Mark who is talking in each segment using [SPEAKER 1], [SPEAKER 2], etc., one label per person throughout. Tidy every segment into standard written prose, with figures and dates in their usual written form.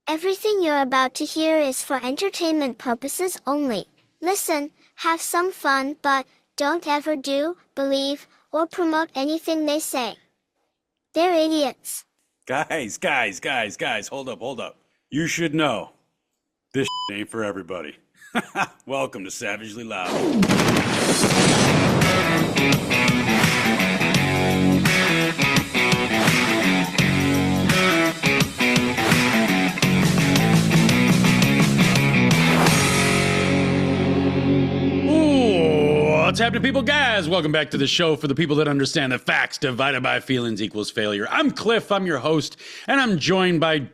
[SPEAKER 1] Everything you're about to hear is for entertainment purposes only. Listen, have some fun, but don't ever do, believe, or promote anything they say. They're idiots.
[SPEAKER 2] Guys, hold up. You should know, this ain't for everybody. Welcome to Savagely Loud. What's happening, people? Guys, welcome back to the show for the people that understand that facts divided by feelings equals failure. I'm Cliff, I'm your host, and I'm joined by...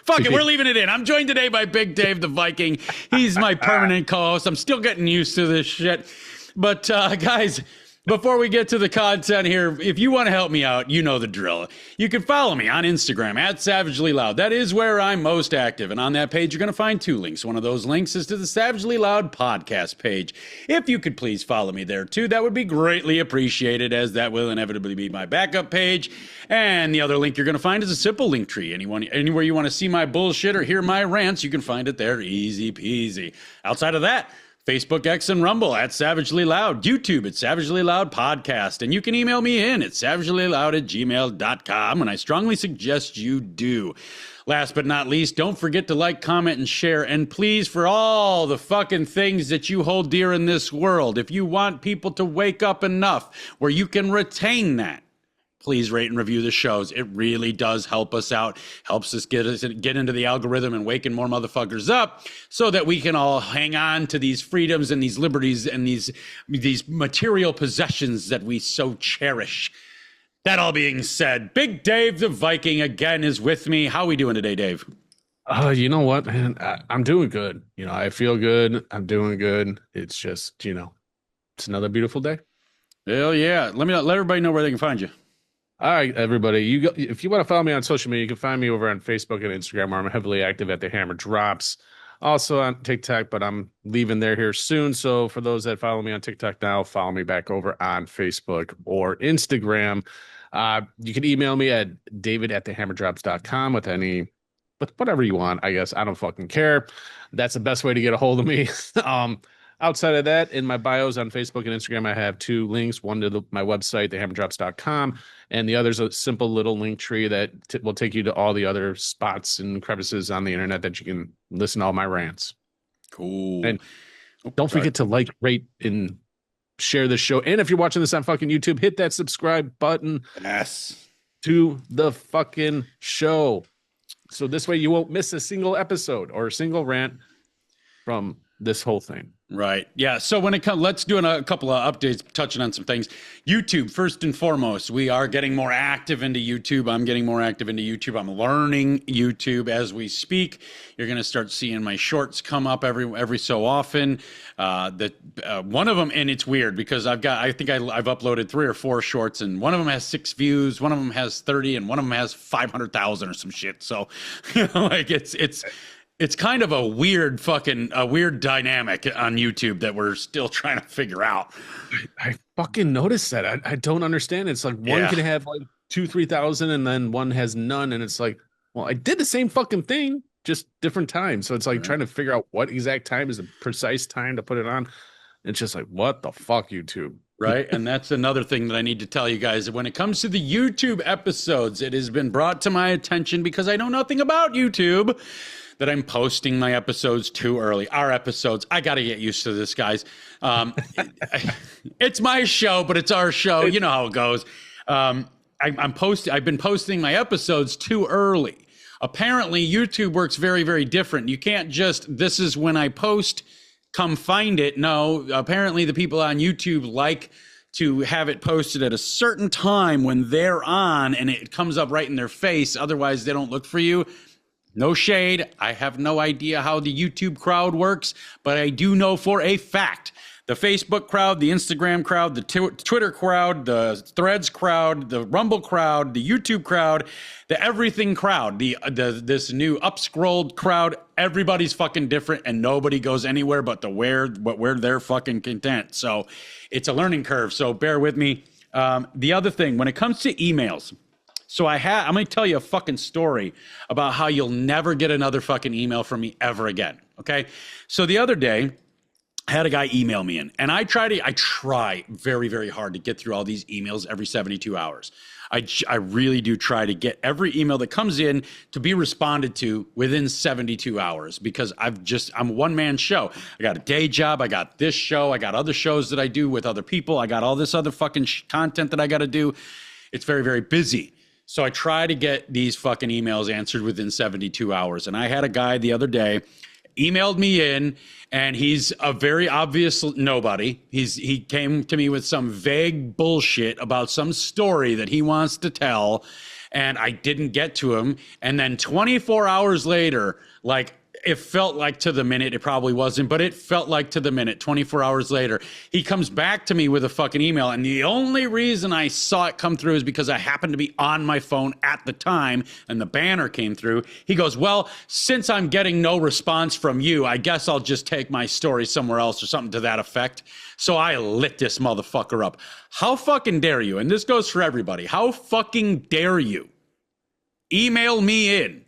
[SPEAKER 2] Fuck it, we're leaving it in. I'm joined today by Big Dave the Viking. He's my permanent co-host. I'm still getting used to this shit. But, guys... Before we get to the content here, if you want to help me out, you know the drill. You can follow me on Instagram at Savagely Loud. That is where I'm most active. And on that page, you're going to find two links. One of those links is to the Savagely Loud podcast page. If you could please follow me there too, that would be greatly appreciated, as that will inevitably be my backup page. And the other link you're going to find is a simple link tree. Anywhere you want to see my bullshit or hear my rants, you can find it there. Easy peasy. Outside of that, Facebook, X, and Rumble at Savagely Loud. YouTube at Savagely Loud Podcast. And you can email me in at savagelyloud@gmail.com, and I strongly suggest you do. Last but not least, don't forget to like, comment, and share. And please, for all the fucking things that you hold dear in this world, if you want people to wake up enough where you can retain that, please rate and review the shows. It really does help us out, helps us get into the algorithm and waking more motherfuckers up so that we can all hang on to these freedoms and these liberties and these material possessions that we so cherish. That all being said, Big Dave the Viking again is with me. How are we doing today, Dave?
[SPEAKER 3] You know what, man? I'm doing good. I feel good. I'm doing good. It's just, it's another beautiful day.
[SPEAKER 2] Hell yeah. Let everybody know where they can find you.
[SPEAKER 3] All right, everybody. If you want to follow me on social media, you can find me over on Facebook and Instagram, where I'm heavily active at The Hammer Drops. Also on TikTok, but I'm leaving there here soon. So for those that follow me on TikTok now, follow me back over on Facebook or Instagram. You can email me at david@thehammerdrops.com with whatever you want, I guess. I don't fucking care. That's the best way to get a hold of me. Outside of that, in my bios on Facebook and Instagram, I have two links. One to my website, thehammerdrops.com, and the other is a simple little link tree that will take you to all the other spots and crevices on the internet that you can listen to all my rants.
[SPEAKER 2] Cool.
[SPEAKER 3] And don't forget to like, rate, and share this show. And if you're watching this on fucking YouTube, hit that subscribe button.
[SPEAKER 2] Yes.
[SPEAKER 3] To the fucking show. So this way you won't miss a single episode or a single rant from this whole thing.
[SPEAKER 2] Right. Yeah. So when it comes, let's do a couple of updates touching on some things. YouTube, first and foremost, we are getting more active into YouTube. I'm getting more active into YouTube. I'm learning YouTube as we speak. You're going to start seeing my shorts come up every so often. One of them, and it's weird because I've uploaded 3 or 4 shorts, and one of them has 6 views, one of them has 30, and one of them has 500,000 or some shit. So, it's kind of a weird dynamic on YouTube that we're still trying to figure out.
[SPEAKER 3] I fucking noticed that. I don't understand. It's like one can have like 2,000-3,000 and then one has none. And it's like, well, I did the same fucking thing, just different times. So it's like trying to figure out what exact time is the precise time to put it on. It's just like, what the fuck, YouTube?
[SPEAKER 2] Right. And that's another thing that I need to tell you guys. When it comes to the YouTube episodes, it has been brought to my attention, because I know nothing about YouTube, that I'm posting my eepisodes too early. Our episodes, I got to get used to this, guys. It's my show, but it's our show. You know how it goes. I've been posting my episodes too early. Apparently, YouTube works very, very different. You can't just, this is when I post, come find it. No, apparently the people on YouTube like to have it posted at a certain time when they're on and it comes up right in their face. Otherwise, they don't look for you. No shade. I have no idea how the YouTube crowd works, but I do know for a fact the Facebook crowd, the Instagram crowd, the Twitter crowd, the Threads crowd, the Rumble crowd, the YouTube crowd, the everything crowd, this new upscrolled crowd, everybody's fucking different and nobody goes anywhere but where they're fucking content. So it's a learning curve. So bear with me. The other thing, when it comes to emails, So I'm going to tell you a fucking story about how you'll never get another fucking email from me ever again. Okay. So the other day, I had a guy email me in, and I try very, very hard to get through all these emails every 72 hours. I really do try to get every email that comes in to be responded to within 72 hours, because I'm a one-man show. I got a day job. I got this show. I got other shows that I do with other people. I got all this other fucking content that I got to do. It's very, very busy. So I try to get these fucking emails answered within 72 hours. And I had a guy the other day emailed me in, and he's a very obvious nobody. He came to me with some vague bullshit about some story that he wants to tell, and I didn't get to him. And then 24 hours later, like, it felt like to the minute, it probably wasn't, but it felt like to the minute, 24 hours later, he comes back to me with a fucking email. And the only reason I saw it come through is because I happened to be on my phone at the time and the banner came through. He goes, well, since I'm getting no response from you, I guess I'll just take my story somewhere else, or something to that effect. So I lit this motherfucker up. How fucking dare you? And this goes for everybody. How fucking dare you email me in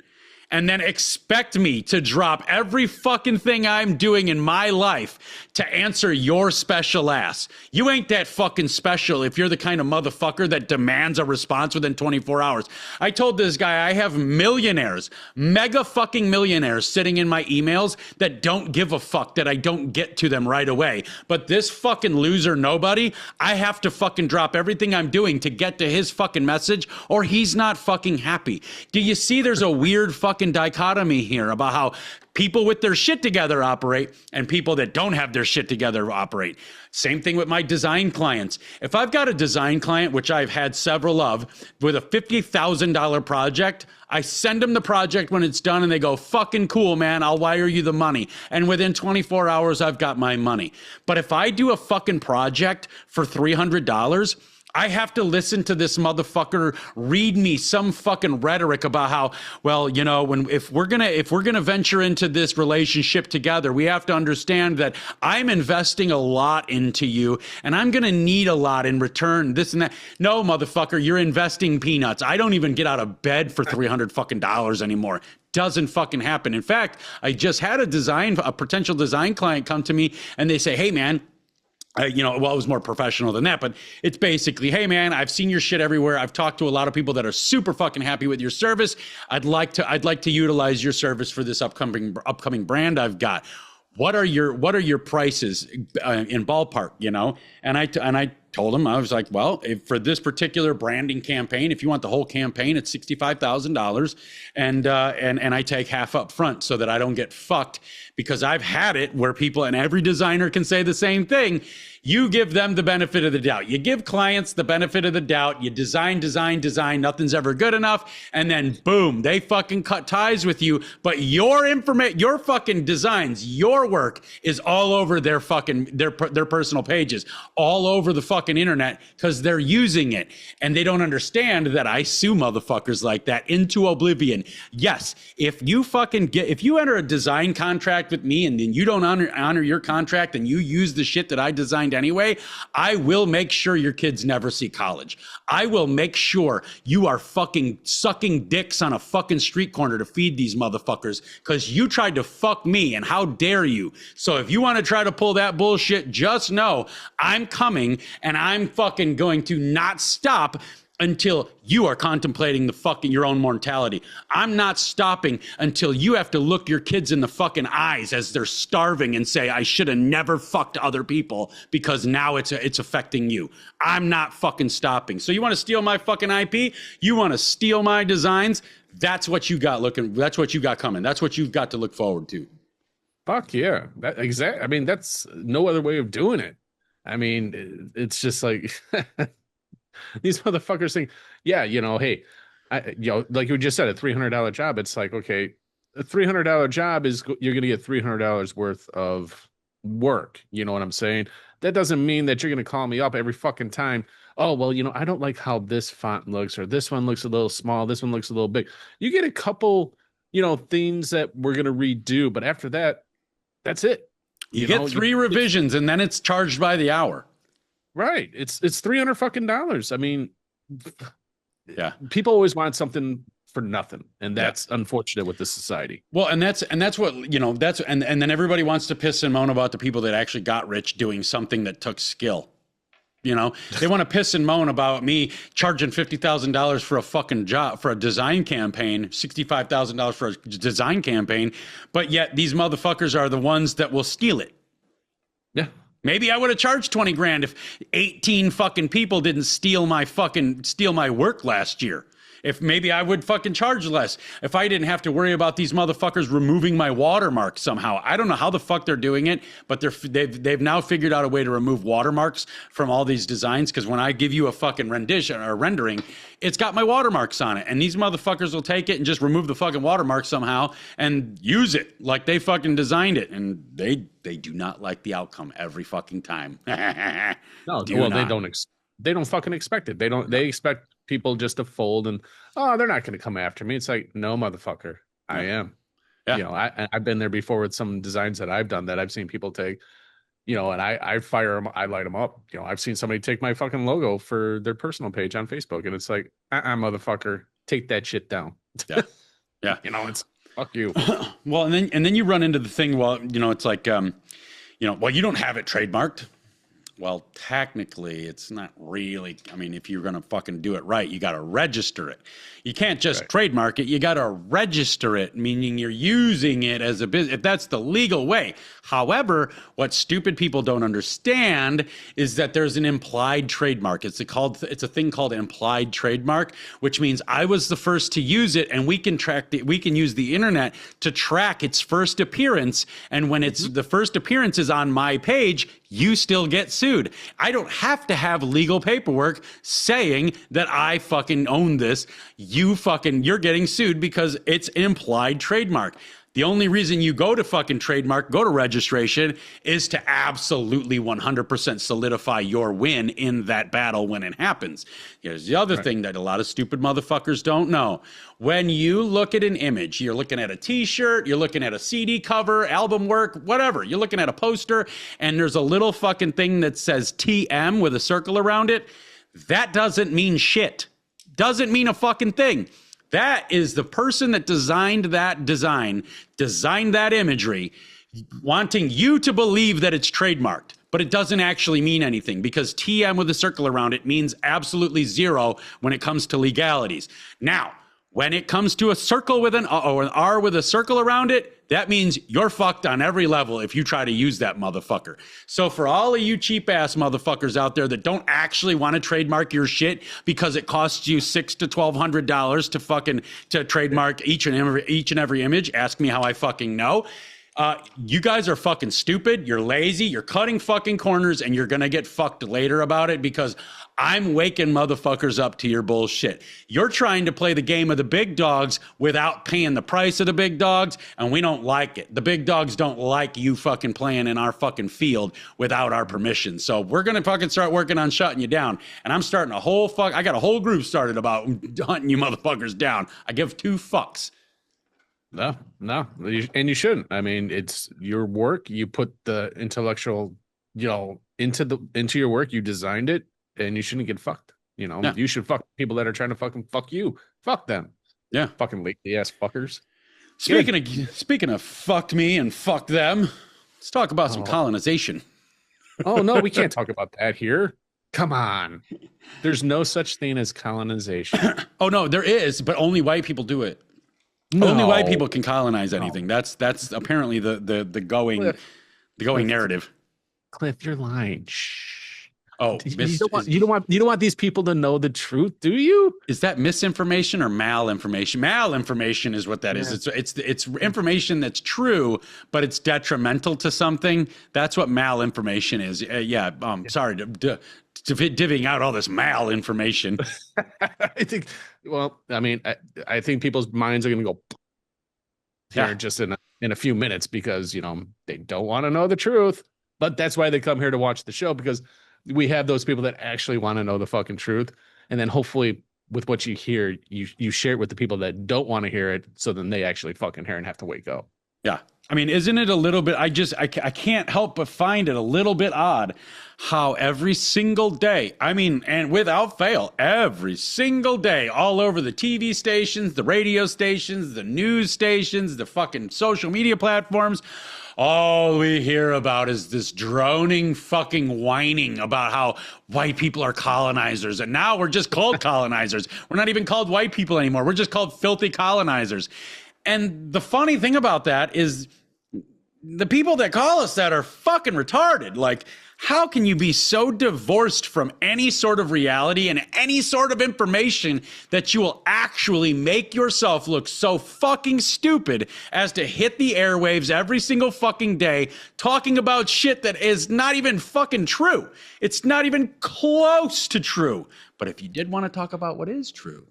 [SPEAKER 2] and then expect me to drop every fucking thing I'm doing in my life to answer your special ass? You ain't that fucking special if you're the kind of motherfucker that demands a response within 24 hours. I told this guy I have millionaires, mega fucking millionaires sitting in my emails that don't give a fuck that I don't get to them right away. But this fucking loser nobody, I have to fucking drop everything I'm doing to get to his fucking message, or he's not fucking happy. Do you see there's a weird fucking dichotomy here about how people with their shit together operate and people that don't have their shit together operate? Same thing with my design clients. If I've got a design client, which I've had several of, with a $50,000 project, I send them the project when it's done and they go, fucking cool, man, I'll wire you the money. And within 24 hours, I've got my money. But if I do a fucking project for $300, I have to listen to this motherfucker read me some fucking rhetoric about how, well, you know, if we're gonna venture into this relationship together, we have to understand that I'm investing a lot into you and I'm gonna need a lot in return, this and that. No, motherfucker, you're investing peanuts. I don't even get out of bed for $300 fucking dollars anymore. Doesn't fucking happen. In fact, I just had a potential design client come to me and they say, hey man, it was more professional than that, but it's basically, hey man, I've seen your shit everywhere. I've talked to a lot of people that are super fucking happy with your service. I'd like to utilize your service for this upcoming brand I've got. What are your prices in ballpark, you know? And I told him, I was like, well, for this particular branding campaign, if you want the whole campaign, it's $65,000, and I take half up front so that I don't get fucked, because I've had it where people, and every designer can say the same thing. You give them the benefit of the doubt. You give clients the benefit of the doubt. You design. Nothing's ever good enough. And then boom, they fucking cut ties with you. But your fucking designs, your work is all over their personal pages, all over the fucking internet, because they're using it. And they don't understand that I sue motherfuckers like that into oblivion. Yes, if you enter a design contract with me and then you don't honor your contract and you use the shit that I designed anyway, I will make sure your kids never see college. I will make sure you are fucking sucking dicks on a fucking street corner to feed these motherfuckers, because you tried to fuck me, and how dare you? So if you want to try to pull that bullshit, just know I'm coming, and I'm fucking going to not stop until you are contemplating your own mortality. I'm not stopping until you have to look your kids in the fucking eyes as they're starving and say, I should have never fucked other people because now it's affecting you. I'm not fucking stopping. So you want to steal my fucking IP? You want to steal my designs? That's what you got that's what you got coming. That's what you've got to look forward to.
[SPEAKER 3] Fuck yeah. I mean, that's no other way of doing it. I mean, it's just like these motherfuckers think, yeah, hey, like you just said, a $300 job. It's like, okay, a $300 job is, you're going to get $300 worth of work. You know what I'm saying? That doesn't mean that you're going to call me up every fucking time. Oh, well, I don't like how this font looks, or this one looks a little small. This one looks a little big. You get a couple, things that we're going to redo. But after that, that's it.
[SPEAKER 2] You get 3 revisions and then it's charged by the hour.
[SPEAKER 3] Right. It's $300 fucking dollars. I mean,
[SPEAKER 2] Yeah.
[SPEAKER 3] People always want something for nothing, and that's unfortunate with this society.
[SPEAKER 2] Well, and that's what, and then everybody wants to piss and moan about the people that actually got rich doing something that took skill. They want to piss and moan about me charging $50,000 for a fucking job, for a design campaign, $65,000 for a design campaign, but yet these motherfuckers are the ones that will steal it.
[SPEAKER 3] Yeah.
[SPEAKER 2] Maybe I would have charged 20 grand if 18 fucking people didn't steal my work last year. If maybe I would fucking charge less if I didn't have to worry about these motherfuckers removing my watermark somehow. I don't know how the fuck they're doing it, but they've now figured out a way to remove watermarks from all these designs. Because when I give you a fucking rendition or rendering, it's got my watermarks on it, and these motherfuckers will take it and just remove the fucking watermark somehow and use it like they fucking designed it, and they do not like the outcome every fucking time.
[SPEAKER 3] No, they don't fucking expect it. They expect people just to fold and, oh, they're not going to come after me. It's like, no, motherfucker, I am. Yeah. I've been there before with some designs that I've done that I've seen people take, and I fire them, I light them up. I've seen somebody take my fucking logo for their personal page on Facebook, and it's like, motherfucker, take that shit down.
[SPEAKER 2] Yeah. Yeah.
[SPEAKER 3] It's fuck you.
[SPEAKER 2] Well, and then you run into the thing, well, it's like, well, you don't have it trademarked. Well, technically, it's not really. I mean, if you're going to fucking do it right, you got to register it. You can't just trademark it. You got to register it, meaning you're using it as a business, if that's the legal way. However, what stupid people don't understand is that there's an implied trademark. It's a thing called implied trademark, which means I was the first to use it, and we can use the internet to track its first appearance. And when it's the first appearance is on my page, you still get sued. I don't have to have legal paperwork saying that I fucking own this. You're getting sued because it's an implied trademark. The only reason you go to fucking trademark, go to registration, is to absolutely 100% solidify your win in that battle when it happens. Here's the other thing that a lot of stupid motherfuckers don't know. When you look at an image, you're looking at a t-shirt, you're looking at a CD cover, album work, whatever. You're looking at a poster, and there's a little fucking thing that says TM with a circle around it. That doesn't mean shit. Doesn't mean a fucking thing. That is the person that designed that designed that imagery, wanting you to believe that it's trademarked, but it doesn't actually mean anything, because TM with a circle around it means absolutely zero when it comes to legalities. Now, when it comes to a circle with an R with a circle around it, that means you're fucked on every level if you try to use that motherfucker. So for all of you cheap ass motherfuckers out there that don't actually want to trademark your shit because it costs you $600 to $1,200 to trademark each and every image, ask me how I fucking know. You guys are fucking stupid. You're lazy. You're cutting fucking corners, and you're going to get fucked later about it, because I'm waking motherfuckers up to your bullshit. You're trying to play the game of the big dogs without paying the price of the big dogs, and we don't like it. The big dogs don't like you fucking playing in our fucking field without our permission. So we're going to fucking start working on shutting you down. And I'm starting I got a whole group started about hunting you motherfuckers down. I give two fucks.
[SPEAKER 3] No, and you shouldn't. I mean, it's your work. You put the intellectual, into your work. You designed it, and you shouldn't get fucked. You should fuck people that are trying to fucking fuck you. Fuck them.
[SPEAKER 2] Yeah,
[SPEAKER 3] fucking lazy ass fuckers.
[SPEAKER 2] Speaking of fucked me and fuck them, let's talk about some colonization.
[SPEAKER 3] Oh no, we can't talk about that here. Come on, there's no such thing as colonization.
[SPEAKER 2] Oh no, there is, but only white people do it. No. Only white people can colonize anything. No. That's apparently the going narrative.
[SPEAKER 3] Cliff, you're lying. Shh.
[SPEAKER 2] Oh,
[SPEAKER 3] you don't want these people to know the truth, do you?
[SPEAKER 2] Is that misinformation or malinformation? Malinformation is what that is. It's information that's true, but it's detrimental to something. That's what malinformation is. Sorry to divvying out all this malinformation.
[SPEAKER 3] I think. Well, I mean, I think people's minds are going to go here just in a few minutes, because they don't want to know the truth. But that's why they come here to watch the show, because we have those people that actually want to know the fucking truth, and then hopefully with what you hear, you share it with the people that don't want to hear it, so then they actually fucking hear and have to wake up.
[SPEAKER 2] Yeah. I mean, isn't it a little bit, I can't help but find it a little bit odd how every single day, I mean, and without fail, every single day, all over the TV stations, the radio stations, the news stations, the fucking social media platforms, all we hear about is this droning fucking whining about how white people are colonizers. And now we're just called colonizers. We're not even called white people anymore. We're just called filthy colonizers. And the funny thing about that is the people that call us that are fucking retarded. Like, how can you be so divorced from any sort of reality and any sort of information that you will actually make yourself look so fucking stupid as to hit the airwaves every single fucking day talking about shit that is not even fucking true? It's not even close to true. But if you did want to talk about what is true,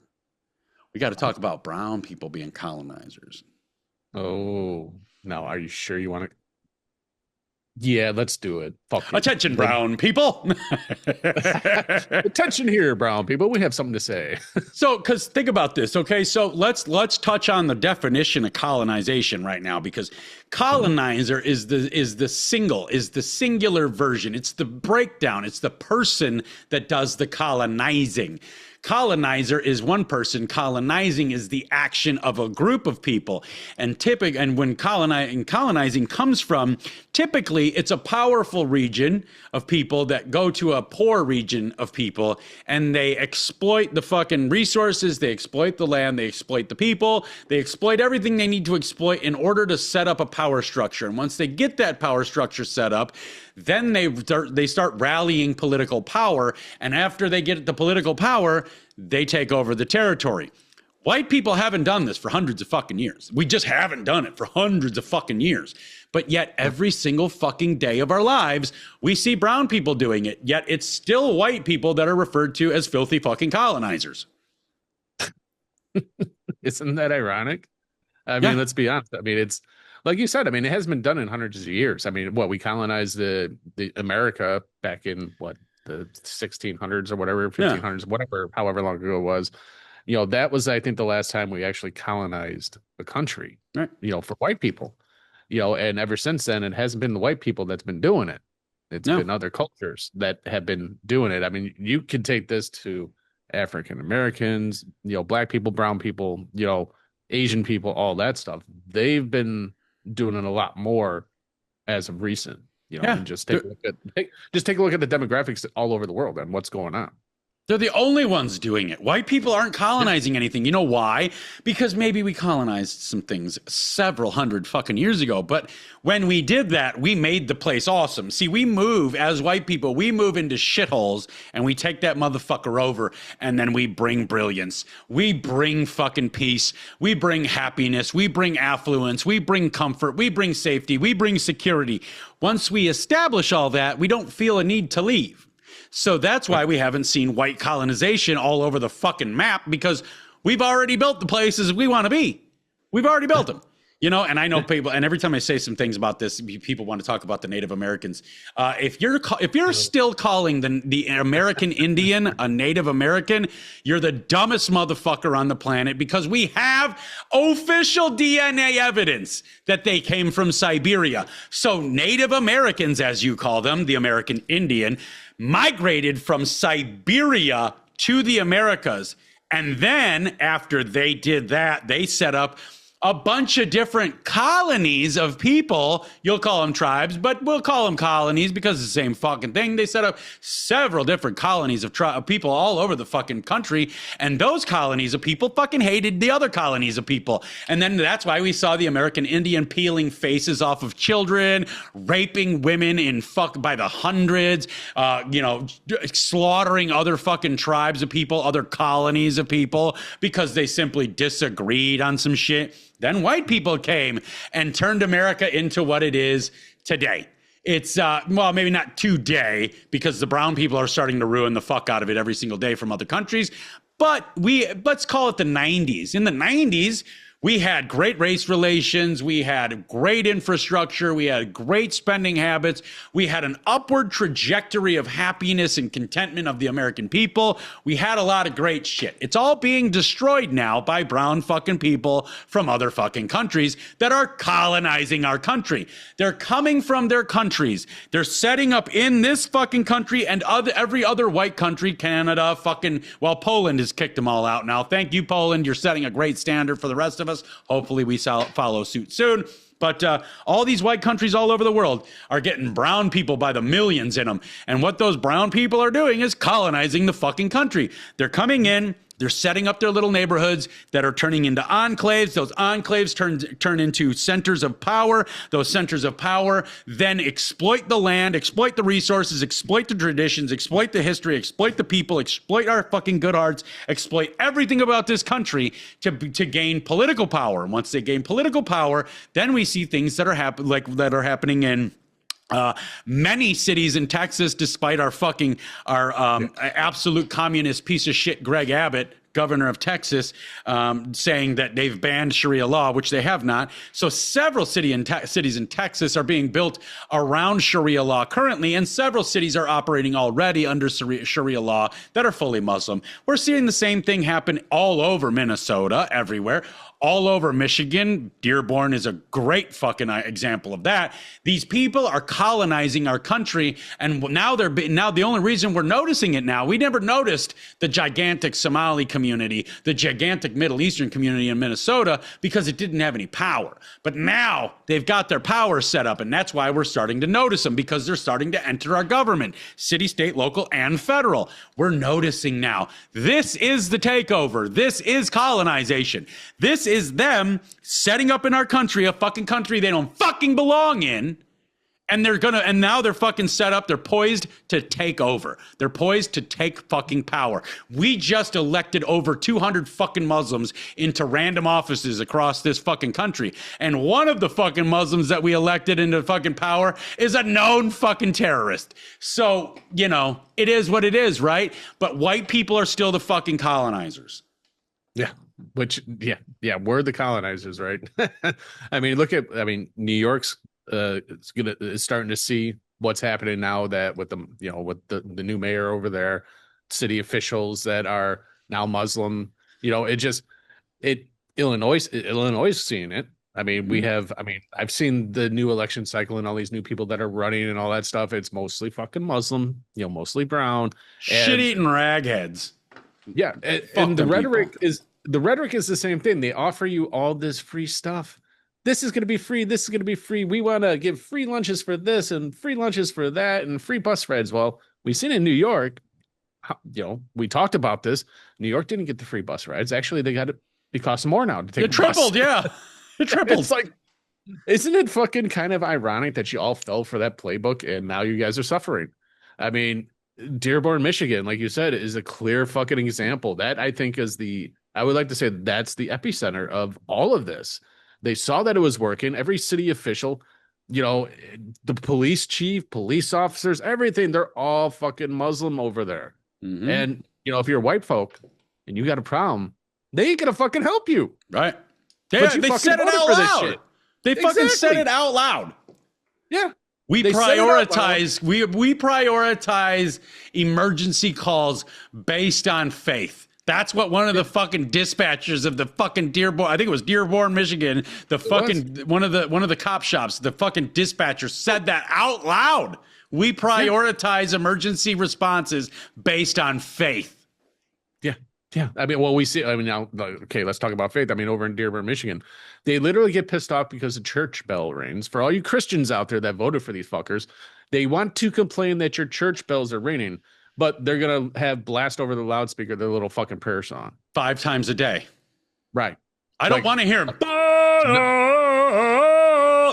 [SPEAKER 2] we got to talk about brown people being colonizers.
[SPEAKER 3] Oh, now are you sure you want to? Yeah, let's do it. Fuck it.
[SPEAKER 2] Attention, brown people.
[SPEAKER 3] Attention here, brown people. We have something to say.
[SPEAKER 2] So, because think about this, okay? So let's touch on the definition of colonization right now, because colonizer is the singular version. It's the breakdown. It's the person that does the colonizing. Colonizer is one person. Colonizing is the action of a group of people. And when colonizing comes from, typically it's a powerful region of people that go to a poor region of people, and they exploit the fucking resources, they exploit the land, they exploit the people, they exploit everything they need to exploit in order to set up a power structure. And once they get that power structure set up, then they start rallying political power. And after they get the political power, they take over the territory. White people haven't done this for hundreds of fucking years. We just haven't done it for hundreds of fucking years. But yet every single fucking day of our lives, we see brown people doing it. Yet it's still white people that are referred to as filthy fucking colonizers.
[SPEAKER 3] Isn't that ironic? I mean, let's be honest. I mean, it's like you said. I mean, it has been done in hundreds of years. I mean, we colonized the America back in the 1600s or whatever, 1500s, whatever, however long ago it was. You know, that was, I think, the last time we actually colonized a country. Right. You know, for white people. You know, and ever since then, it hasn't been the white people that's been doing it. It's been other cultures that have been doing it. I mean, you can take this to African Americans, you know, black people, brown people, you know, Asian people, all that stuff. They've been doing it a lot more as of recent, you know, and just take a look at the demographics all over the world and what's going on.
[SPEAKER 2] They're the only ones doing it. White people aren't colonizing anything. You know why? Because maybe we colonized some things several hundred fucking years ago. But when we did that, we made the place awesome. See, we move as white people. We move into shitholes and we take that motherfucker over, and then we bring brilliance. We bring fucking peace. We bring happiness. We bring affluence. We bring comfort. We bring safety. We bring security. Once we establish all that, we don't feel a need to leave. So that's why we haven't seen white colonization all over the fucking map, because we've already built the places we want to be. We've already built them. You know, and I know people, and every time I say some things about this, people want to talk about the Native Americans. If you're still calling the American Indian a Native American, you're the dumbest motherfucker on the planet, because we have official DNA evidence that they came from Siberia. So Native Americans, as you call them, the American Indian, migrated from Siberia to the Americas. And then after they did that, they set up a bunch of different colonies of people. You'll call them tribes, but we'll call them colonies because it's the same fucking thing. They set up several different colonies of people all over the fucking country. And those colonies of people fucking hated the other colonies of people. And then that's why we saw the American Indian peeling faces off of children, raping women by the hundreds, slaughtering other fucking tribes of people, other colonies of people, because they simply disagreed on some shit. Then white people came and turned America into what it is today. It's, maybe not today, because the brown people are starting to ruin the fuck out of it every single day from other countries. But let's call it the 90s. In the 90s, We had great race relations. We had great infrastructure. We had great spending habits. We had an upward trajectory of happiness and contentment of the American people. We had a lot of great shit. It's all being destroyed now by brown fucking people from other fucking countries that are colonizing our country. They're coming from their countries. They're setting up in this fucking country and every other white country, Canada, Poland has kicked them all out now. Thank you, Poland. You're setting a great standard for the rest of us. Hopefully we follow suit soon. But all these white countries all over the world are getting brown people by the millions in them. And what those brown people are doing is colonizing the fucking country. They're coming in. They're setting up their little neighborhoods that are turning into enclaves. Those enclaves turn into centers of power. Those centers of power then exploit the land, exploit the resources, exploit the traditions, exploit the history, exploit the people, exploit our fucking good hearts, exploit everything about this country to gain political power. And once they gain political power, then we see things that are happening in many cities in Texas, despite our absolute communist piece of shit, Greg Abbott, governor of Texas, saying that they've banned Sharia law, which they have not. So several cities in Texas are being built around Sharia law currently, and several cities are operating already under Sharia law that are fully Muslim. We're seeing the same thing happen all over Minnesota, everywhere. All over Michigan. Dearborn is a great fucking example of that. These people are colonizing our country, and now the only reason we're noticing it now, we never noticed the gigantic Somali community, the gigantic Middle Eastern community in Minnesota, because it didn't have any power. But now they've got their power set up, and that's why we're starting to notice them, because they're starting to enter our government, city, state, local, and federal. We're noticing now. This is the takeover. This is colonization. This is them setting up in our country, a fucking country they don't fucking belong in. And now they're fucking set up. They're poised to take over. They're poised to take fucking power. We just elected over 200 fucking Muslims into random offices across this fucking country. And one of the fucking Muslims that we elected into fucking power is a known fucking terrorist. So, it is what it is, right? But white people are still the fucking colonizers.
[SPEAKER 3] Yeah. We're the colonizers, right? New York's is starting to see what's happening now that with the new mayor over there, city officials that are now Muslim. Illinois is seeing it. I've seen the new election cycle and all these new people that are running and all that stuff. It's mostly fucking Muslim, mostly brown,
[SPEAKER 2] shit-eating ragheads.
[SPEAKER 3] Yeah, and the rhetoric is. The rhetoric is the same thing. They offer you all this free stuff. This is going to be free. This is going to be free. We want to give free lunches for this and free lunches for that and free bus rides. Well, we've seen in New York, we talked about this. New York didn't get the free bus rides. Actually, it costs more now to take.
[SPEAKER 2] It tripled, yeah. It tripled.
[SPEAKER 3] It's like, isn't it fucking kind of ironic that you all fell for that playbook and now you guys are suffering? Dearborn, Michigan, like you said, is a clear fucking example. That I think is I would like to say that's the epicenter of all of this. They saw that it was working. Every city official, the police chief, police officers, everything, they're all fucking Muslim over there. Mm-hmm. And, if you're white folk and you got a problem, they ain't going to fucking help you.
[SPEAKER 2] Right. They said it out loud. They fucking said it out loud.
[SPEAKER 3] Yeah.
[SPEAKER 2] We prioritize emergency calls based on faith. That's what one of the fucking dispatchers of the fucking Dearborn, I think it was Dearborn, Michigan, one of the cop shops, the fucking dispatcher said that out loud. We prioritize emergency responses based on faith.
[SPEAKER 3] Yeah. Yeah. Now, okay, let's talk about faith. Over in Dearborn, Michigan, they literally get pissed off because the church bell rings. For all you Christians out there that voted for these fuckers, they want to complain that your church bells are ringing. But they're going to have blast over the loudspeaker their little fucking prayer song 5
[SPEAKER 2] times a day.
[SPEAKER 3] Right.
[SPEAKER 2] I don't want to hear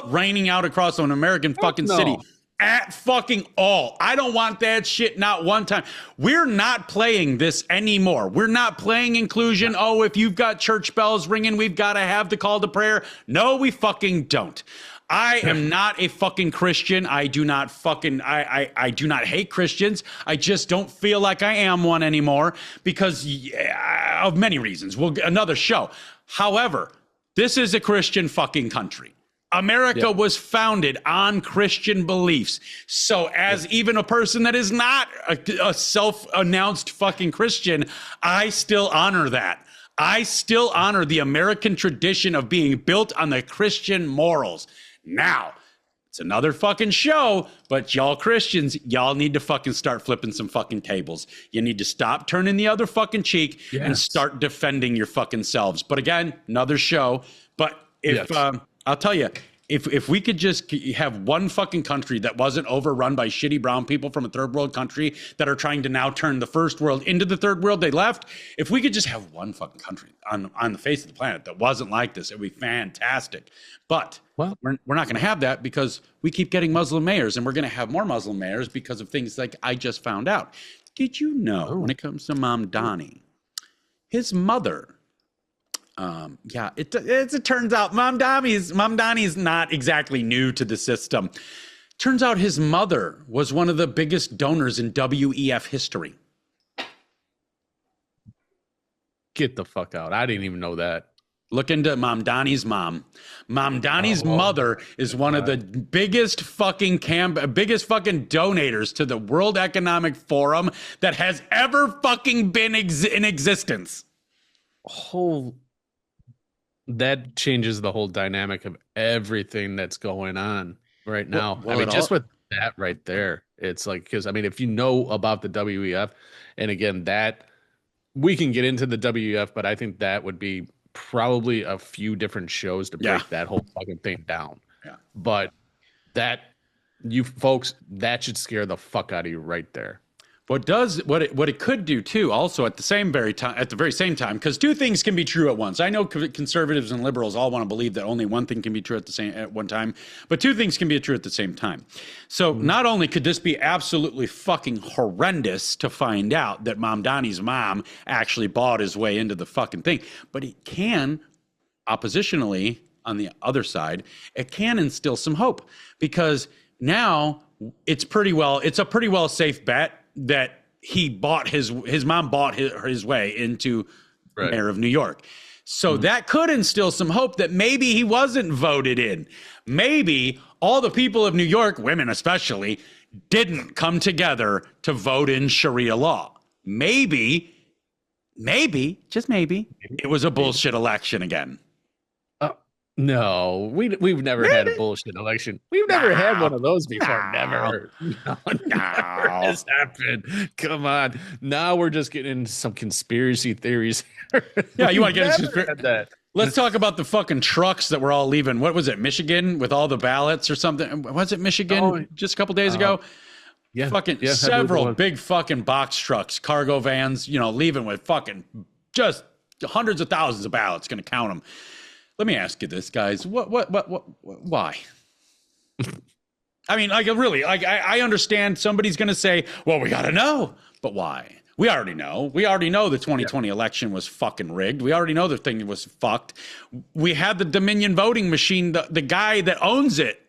[SPEAKER 2] raining out across an American fucking city at fucking all. I don't want that shit not one time. We're not playing this anymore. We're not playing inclusion. Oh, if you've got church bells ringing, we've got to have the call to prayer. No, we fucking don't. I am not a fucking Christian. I do not do not hate Christians. I just don't feel like I am one anymore because of many reasons. Another show. However, This is a Christian fucking country. America was founded on Christian beliefs. So as even a person that is not a self-announced fucking Christian, I still honor that. I still honor the American tradition of being built on the Christian morals. Now, it's another fucking show, but y'all Christians, y'all need to fucking start flipping some fucking tables. You need to stop turning the other fucking cheek and start defending your fucking selves. But again, another show. But if I'll tell you, if we could just have one fucking country that wasn't overrun by shitty brown people from a third world country that are trying to now turn the first world into the third world they left, if we could just have one fucking country on the face of the planet that wasn't like this, it would be fantastic. But we're not going to have that because we keep getting Muslim mayors, and we're going to have more Muslim mayors because of things like I just found out. Did you know when it comes to Mamdani, his mother, it turns out Mamdani's not exactly new to the system. Turns out his mother was one of the biggest donors in WEF history.
[SPEAKER 3] Get the fuck out. I didn't even know that.
[SPEAKER 2] Look into Mamdani's mom. Mamdani's mother is one of the biggest fucking donators to the World Economic Forum that has ever fucking been in existence.
[SPEAKER 3] That changes the whole dynamic of everything that's going on right now. I mean, just with that right there, it's like, because I mean, if you know about the WEF, and again, that we can get into the WEF, but I think that would be probably a few different shows to break that whole fucking thing down. Yeah. But that, you folks, that should scare the fuck out of you right there.
[SPEAKER 2] What it could do too, also at the very same time, because two things can be true at once. I know conservatives and liberals all want to believe that only one thing can be true at one time, but two things can be true at the same time. So not only could this be absolutely fucking horrendous to find out that Mamdani's mom actually bought his way into the fucking thing, but it can, oppositionally on the other side, it can instill some hope, because now it's a pretty well safe bet that his mom bought his way into mayor of New York. So that could instill some hope that maybe he wasn't voted in. Maybe all the people of New York, women especially, didn't come together to vote in Sharia law. Maybe, just maybe, it was a bullshit election again.
[SPEAKER 3] No, we've never had a bullshit election. We've never had one of those before. Never. No, never has happened. Come on. Now we're just getting into some conspiracy theories.
[SPEAKER 2] Yeah, you want to get into that? Let's talk about the fucking trucks that were all leaving. What was it, Michigan, with all the ballots or something? Was it Michigan just a couple days ago?
[SPEAKER 3] Yeah.
[SPEAKER 2] Several big fucking box trucks, cargo vans, leaving with fucking just hundreds of thousands of ballots. Going to count them. Let me ask you this, guys. Why? I mean, I understand somebody's going to say, well, we got to know. But why? We already know. We already know the 2020 election was fucking rigged. We already know the thing was fucked. We had the Dominion voting machine. The guy that owns it,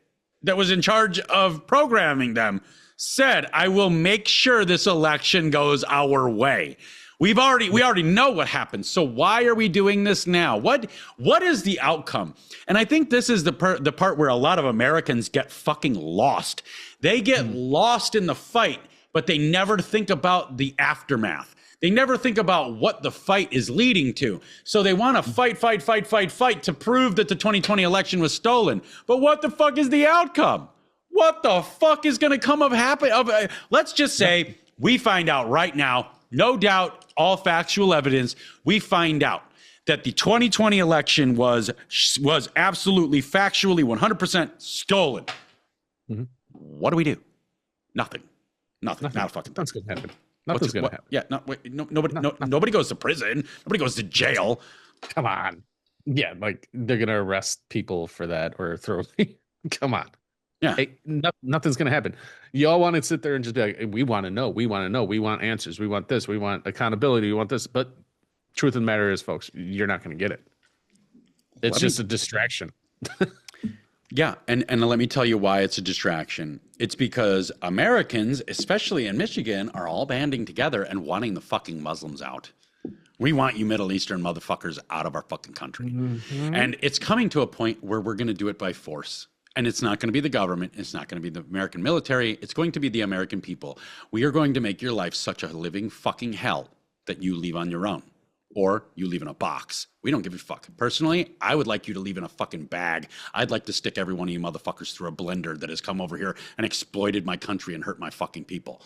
[SPEAKER 2] that was in charge of programming them, said, I will make sure this election goes our way. We already know what happened. So why are we doing this now? What is the outcome? And I think this is the part where a lot of Americans get fucking lost. They get lost in the fight, but they never think about the aftermath. They never think about what the fight is leading to. So they want to fight to prove that the 2020 election was stolen. But what the fuck is the outcome? What the fuck is going to come of happen? Let's just say we find out right now, no doubt, all factual evidence, we find out that the 2020 election was absolutely factually 100% stolen. Mm-hmm. What do we do? Nothing. Not a fucking thing.
[SPEAKER 3] That's going to happen. Nothing's going to happen.
[SPEAKER 2] Yeah, nobody goes to prison. Nobody goes to jail.
[SPEAKER 3] Come on. Yeah, like they're going to arrest people for that or throw. Come on.
[SPEAKER 2] Yeah.
[SPEAKER 3] Hey, nothing's going to happen. Y'all want to sit there and just be like, hey, we want to know. We want answers. We want this. We want accountability. We want this. But truth of the matter is, folks, you're not going to get it. It's just a distraction.
[SPEAKER 2] Yeah. And let me tell you why it's a distraction. It's because Americans, especially in Michigan, are all banding together and wanting the fucking Muslims out. We want you Middle Eastern motherfuckers out of our fucking country.
[SPEAKER 3] Mm-hmm.
[SPEAKER 2] And it's coming to a point where we're going to do it by force. And it's not going to be the government. It's not going to be the American military. It's going to be the American people. We are going to make your life such a living fucking hell that you leave on your own. Or you leave in a box. We don't give a fuck. Personally, I would like you to leave in a fucking bag. I'd like to stick every one of you motherfuckers through a blender that has come over here and exploited my country and hurt my fucking people.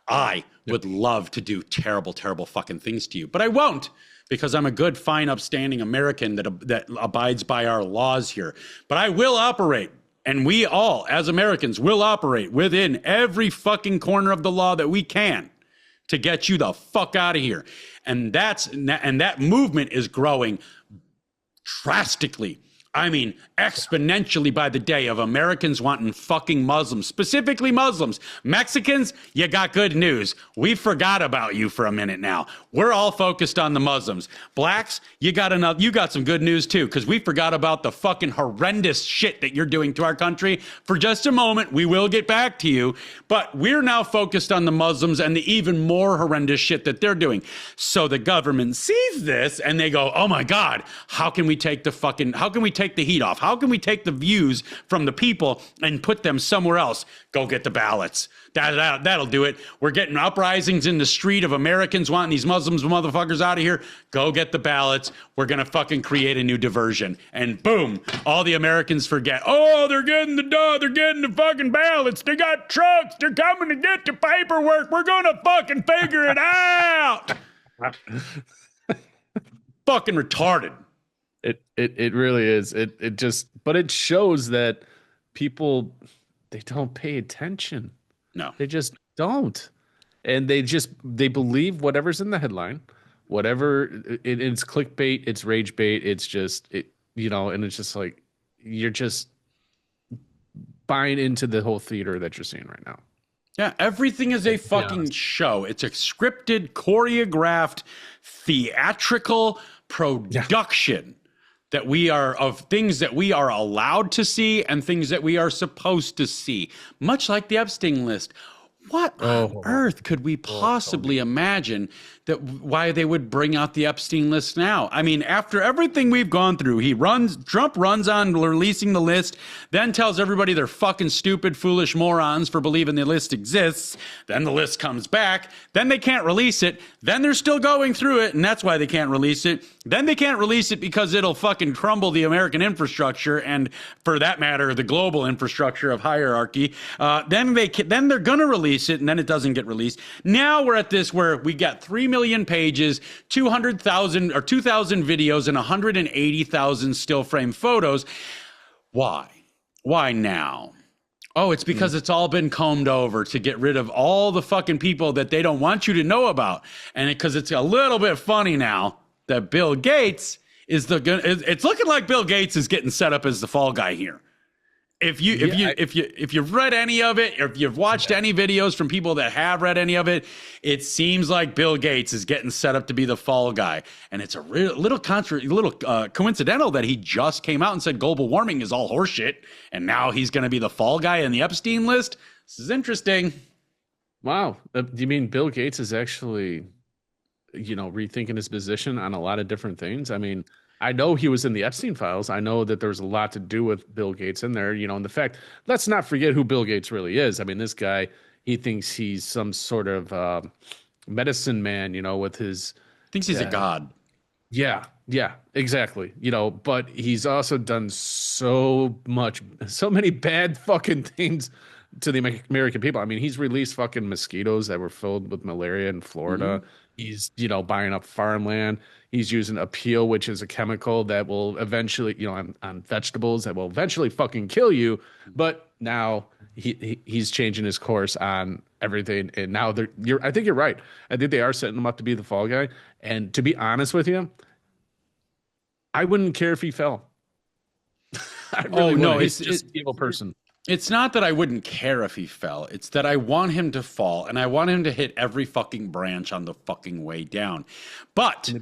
[SPEAKER 2] I would love to do terrible, terrible fucking things to you, but I won't, because I'm a good, fine, upstanding American that abides by our laws here. But I will operate, and we all, as Americans, will operate within every fucking corner of the law that we can to get you the fuck out of here. And that movement is growing drastically. I mean, exponentially by the day, of Americans wanting fucking Muslims, specifically Muslims. Mexicans, you got good news. We forgot about you for a minute now. We're all focused on the Muslims. Blacks, you got some good news too, because we forgot about the fucking horrendous shit that you're doing to our country. For just a moment, we will get back to you, but we're now focused on the Muslims and the even more horrendous shit that they're doing. So the government sees this and they go, oh my God, how can we take the heat off? How can we take the views from the people and put them somewhere else? Go get the ballots. That'll do it. We're getting uprisings in the street of Americans wanting these Muslims motherfuckers out of here. Go get the ballots. We're going to fucking create a new diversion. And boom, all the Americans forget. Oh, they're getting the fucking ballots. They got trucks. They're coming to get the paperwork. We're going to fucking figure it out. Fucking retarded.
[SPEAKER 3] It really is. But it shows that people, they don't pay attention.
[SPEAKER 2] No,
[SPEAKER 3] they just don't. And they believe whatever's in the headline, it's clickbait, it's rage bait. It's just, and it's just like, you're just buying into the whole theater that you're seeing right now.
[SPEAKER 2] Yeah, everything is a fucking show. It's a scripted, choreographed, theatrical production. That we are of things that we are allowed to see and things that we are supposed to see, much like the Epstein list. What on earth could we possibly imagine that why they would bring out the Epstein list now? I mean, after everything we've gone through, Trump runs on releasing the list, then tells everybody they're fucking stupid, foolish morons for believing the list exists. Then the list comes back. Then they can't release it. Then they're still going through it, and that's why they can't release it. Then they can't release it because it'll fucking crumble the American infrastructure and, for that matter, the global infrastructure of hierarchy. Then they're gonna release it, and then it doesn't get released. Now we're at this where we got 3 million pages, 200,000 or 2,000 videos, and 180,000 still frame photos. Why? Why now? Oh, it's because it's all been combed over to get rid of all the fucking people that they don't want you to know about. And because it's a little bit funny now that Bill Gates it's looking like Bill Gates is getting set up as the fall guy here. If you've read any of it, or if you've watched any videos from people that have read any of it, it seems like Bill Gates is getting set up to be the fall guy. And it's a little coincidental that he just came out and said global warming is all horseshit, and now he's going to be the fall guy in the Epstein list. This is interesting.
[SPEAKER 3] Wow. Do you mean Bill Gates is actually, rethinking his position on a lot of different things? I mean, I know he was in the Epstein files. I know that there was a lot to do with Bill Gates in there, and the fact, let's not forget who Bill Gates really is. I mean, this guy, he thinks he's some sort of medicine man, with his...
[SPEAKER 2] Thinks he's a god.
[SPEAKER 3] Yeah, exactly. But he's also done so many bad fucking things to the American people. I mean, he's released fucking mosquitoes that were filled with malaria in Florida. Mm-hmm. He's, buying up farmland. He's using a peel, which is a chemical that will eventually, on vegetables that will eventually fucking kill you. But now he's changing his course on everything. And now I think you're right. I think they are setting him up to be the fall guy. And to be honest with you, I wouldn't care if he fell. I really wouldn't. He's just an evil person.
[SPEAKER 2] It's not that I wouldn't care if he fell. It's that I want him to fall, and I want him to hit every fucking branch on the fucking way down. But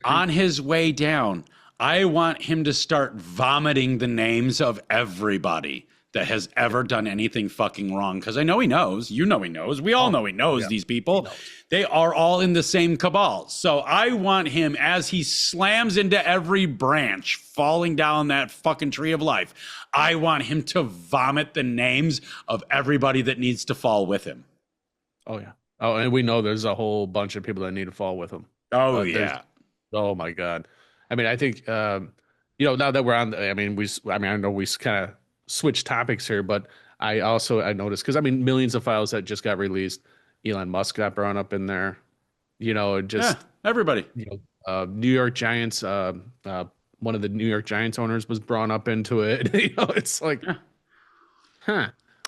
[SPEAKER 2] on his way down, I want him to start vomiting the names of everybody that has ever done anything fucking wrong. Because I know he knows. You know he knows. We all know he knows these people. They are all in the same cabal. So I want him, as he slams into every branch falling down that fucking tree of life, I want him to vomit the names of everybody that needs to fall with him.
[SPEAKER 3] Oh, yeah. Oh, and we know there's a whole bunch of people that need to fall with him.
[SPEAKER 2] Oh, yeah.
[SPEAKER 3] Oh, my God. I mean, I think, now that we're on, I know we kind of switch topics here, but I noticed, because millions of files that just got released. Elon Musk got brought up in there,
[SPEAKER 2] everybody.
[SPEAKER 3] New York Giants, one of the New York Giants owners was brought up into it. It's like,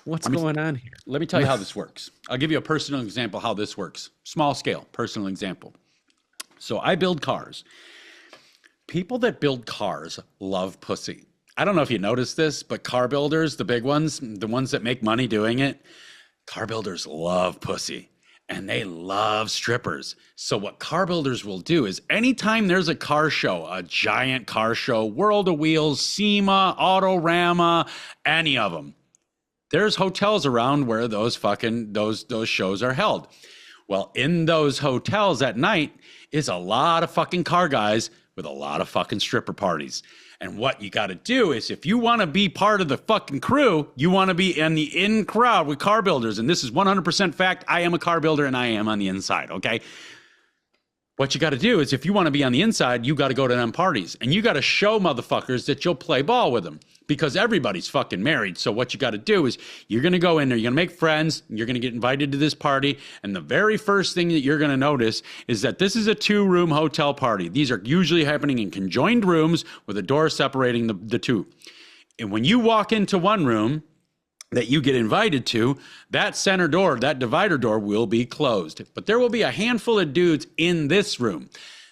[SPEAKER 3] what's going on here?
[SPEAKER 2] Let me tell you how this works. I'll give you a personal example how this works. Small scale, personal example. So I build cars. People that build cars love pussy. I don't know if you noticed this, but car builders, the big ones, the ones that make money doing it, car builders love pussy and they love strippers. So what car builders will do is anytime there's a car show, a giant car show, World of Wheels, SEMA, Autorama, any of them, there's hotels around where those shows are held. Well, in those hotels at night is a lot of fucking car guys with a lot of fucking stripper parties. And what you got to do is, if you want to be part of the fucking crew, you want to be in the in crowd with car builders. And this is 100% fact. I am a car builder and I am on the inside. Okay. What you got to do is, if you want to be on the inside, you got to go to them parties and you got to show motherfuckers that you'll play ball with them, because everybody's fucking married. So what you got to do is, you're going to go in there, you're going to make friends, you're going to get invited to this party. And the very first thing that you're going to notice is that this is a 2-room hotel party. These are usually happening in conjoined rooms with a door separating the two. And when you walk into one room that you get invited to, that center door, that divider door will be closed. But there will be a handful of dudes in this room.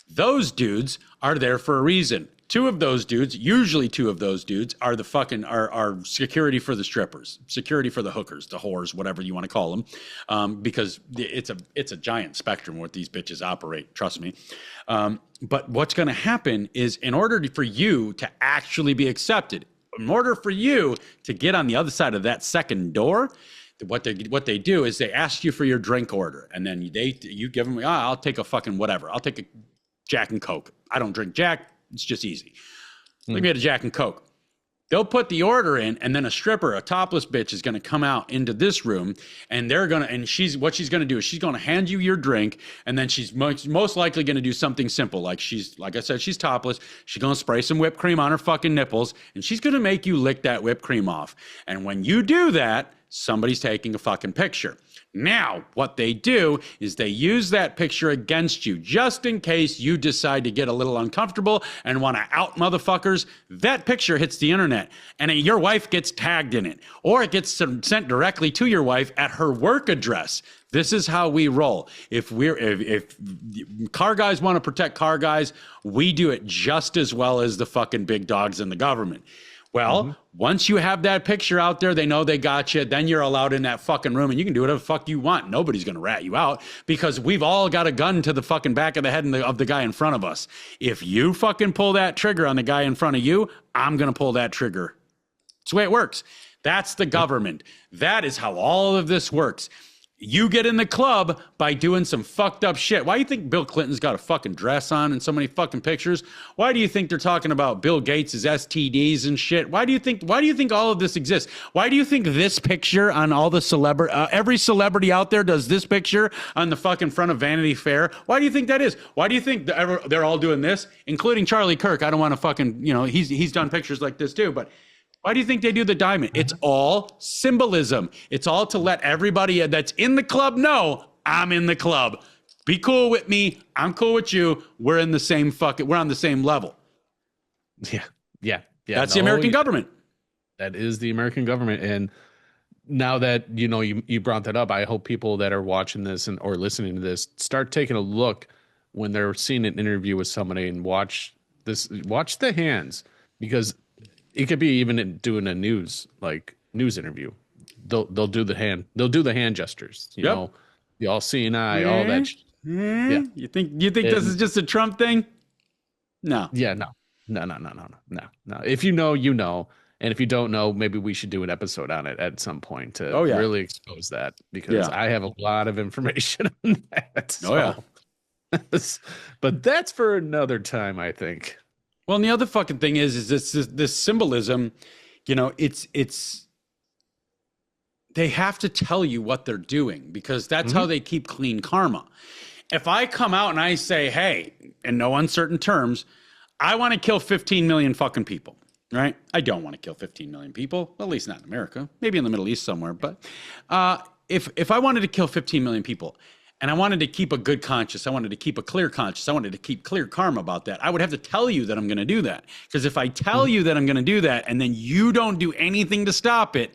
[SPEAKER 2] Those dudes are there for a reason. Usually two of those dudes are are security for the strippers, security for the hookers, the whores, whatever you want to call them, because it's a giant spectrum what these bitches operate. Trust me. But what's going to happen is, in order for you to actually be accepted, in order for you to get on the other side of that second door, what they do is they ask you for your drink order, and then you give them, I'll take a fucking whatever. I'll take a Jack and Coke. I don't drink Jack. It's just easy. Let me get a Jack and Coke. They'll put the order in, and then a stripper, a topless bitch, is going to come out into this room, and she's going to do is she's going to hand you your drink, and then she's most likely going to do something simple, like I said, she's topless. She's going to spray some whipped cream on her fucking nipples, and she's going to make you lick that whipped cream off. And when you do that, somebody's taking a fucking picture. Now, what they do is they use that picture against you, just in case you decide to get a little uncomfortable and want to out motherfuckers. That picture hits the internet, and your wife gets tagged in it, or it gets sent directly to your wife at her work address. This is how we roll. If car guys want to protect car guys, we do it just as well as the fucking big dogs in the government. Well, once you have that picture out there, they know they got you. Then you're allowed in that fucking room, and you can do whatever the fuck you want. Nobody's going to rat you out, because we've all got a gun to the fucking back of the head of the guy in front of us. If you fucking pull that trigger on the guy in front of you, I'm going to pull that trigger. That's the way it works. That's the government. That is how all of this works. You get in the club by doing some fucked up shit. Why do you think Bill Clinton's got a fucking dress on in so many fucking pictures? Why do you think they're talking about Bill Gates' STDs and shit? Why do you think all of this exists? Why do you think this picture on all the every celebrity out there does this picture on the fucking front of Vanity Fair? Why do you think that is? Why do you think they're all doing this, including Charlie Kirk? I don't want to fucking, he's done pictures like this too, but why do you think they do the diamond? It's all symbolism. It's all to let everybody that's in the club know, I'm in the club. Be cool with me. I'm cool with you. We're in the same we're on the same level.
[SPEAKER 3] Yeah.
[SPEAKER 2] That's the American government.
[SPEAKER 3] That is the American government. And now that, you brought that up, I hope people that are watching this or listening to this start taking a look when they're seeing an interview with somebody, and watch the hands, because it could be even doing a news interview. They'll do the hand gestures. You know, the all seeing eye, all that. Yeah.
[SPEAKER 2] You think this is just a Trump thing? No.
[SPEAKER 3] Yeah. No. If you know, you know. And if you don't know, maybe we should do an episode on it at some point to
[SPEAKER 2] Oh, yeah.
[SPEAKER 3] really expose that, because
[SPEAKER 2] Yeah.
[SPEAKER 3] I have a lot of information on that.
[SPEAKER 2] Oh, yeah.
[SPEAKER 3] But that's for another time, I think.
[SPEAKER 2] Well, and the other fucking thing is this symbolism, it's they have to tell you what they're doing, because that's how they keep clean karma. If I come out and I say, hey, in no uncertain terms, I want to kill 15 million fucking people, right? I don't want to kill 15 million people, well, at least not in America, maybe in the Middle East somewhere. But if I wanted to kill 15 million people and I wanted to keep a good conscience, I wanted to keep a clear conscience, I wanted to keep clear karma about that, I would have to tell you that I'm going to do that. Because if I tell you that I'm going to do that and then you don't do anything to stop it,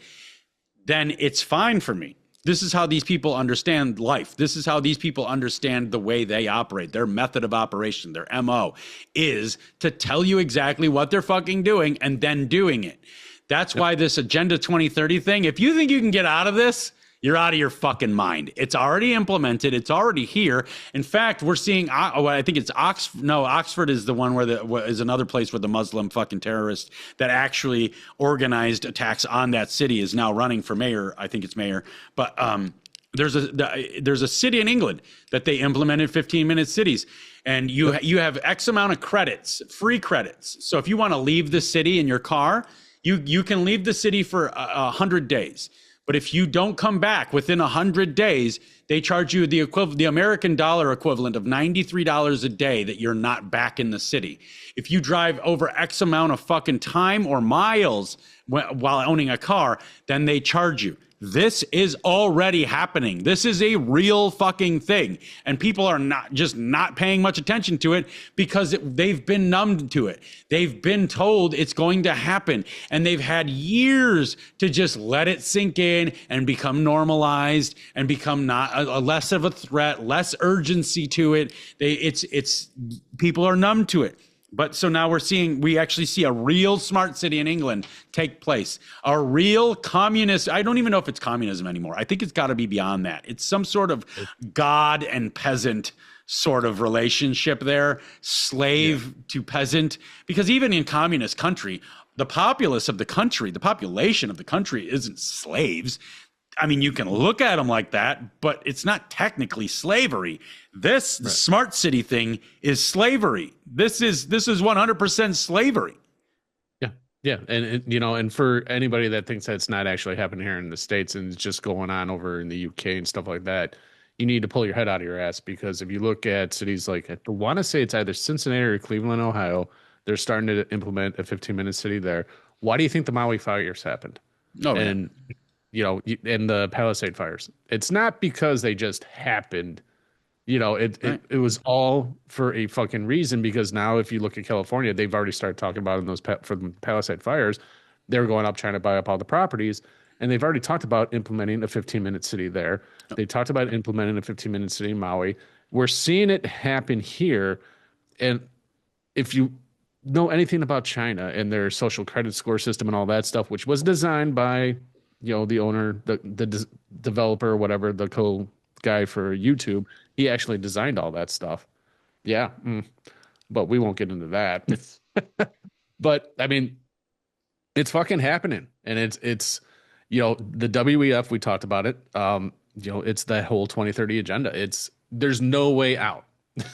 [SPEAKER 2] then it's fine for me. This is how these people understand life. This is how these people understand the way they operate. Their method of operation, their MO, is to tell you exactly what they're fucking doing and then doing it. That's why this Agenda 2030 thing, if you think you can get out of this, you're out of your fucking mind. It's already implemented. It's already here. In fact, we're seeing, I think it's Oxford. No, Oxford is the one is another place where the Muslim fucking terrorist that actually organized attacks on that city is now running for mayor. I think it's mayor. But there's a city in England that they implemented 15-minute cities. And you have X amount of credits, free credits. So if you want to leave the city in your car, you can leave the city for 100 days. But if you don't come back within 100 days, they charge you the American dollar equivalent of $93 a day that you're not back in the city. If you drive over X amount of fucking time or miles while owning a car, then they charge you. This is already happening. This is a real fucking thing. And people are not paying much attention to it because they've been numbed to it. They've been told it's going to happen. And they've had years to just let it sink in and become normalized and become not a less of a threat, less urgency to it. People are numb to it. But so now we actually see a real smart city in England take place. A real communist, I don't even know if it's communism anymore. I think it's got to be beyond that. It's some sort of god and peasant sort of relationship there, slave to peasant. Because even in communist country, the population of the country isn't slaves. I mean, you can look at them like that, but it's not technically slavery. The smart city thing is slavery. This is 100% slavery.
[SPEAKER 3] Yeah. And for anybody that thinks that's not actually happening here in the States and it's just going on over in the UK and stuff like that, you need to pull your head out of your ass, because if you look at cities like, I want to say it's either Cincinnati or Cleveland, Ohio, they're starting to implement a 15-minute city there. Why do you think the Maui fires happened? And the Palisade fires. It's not because they just happened. It was all for a fucking reason, because now if you look at California, they've already started talking about in those for the Palisade fires, they're going up trying to buy up all the properties, and they've already talked about implementing a 15-minute city there. They talked about implementing a 15-minute city in Maui. We're seeing it happen here, and if you know anything about China and their social credit score system and all that stuff, which was designed by the owner, the developer, or whatever, the guy for YouTube, he actually designed all that stuff. Yeah. But we won't get into that. But I mean, it's fucking happening. And it's the WEF, we talked about it. It's the whole 2030 agenda. There's no way out.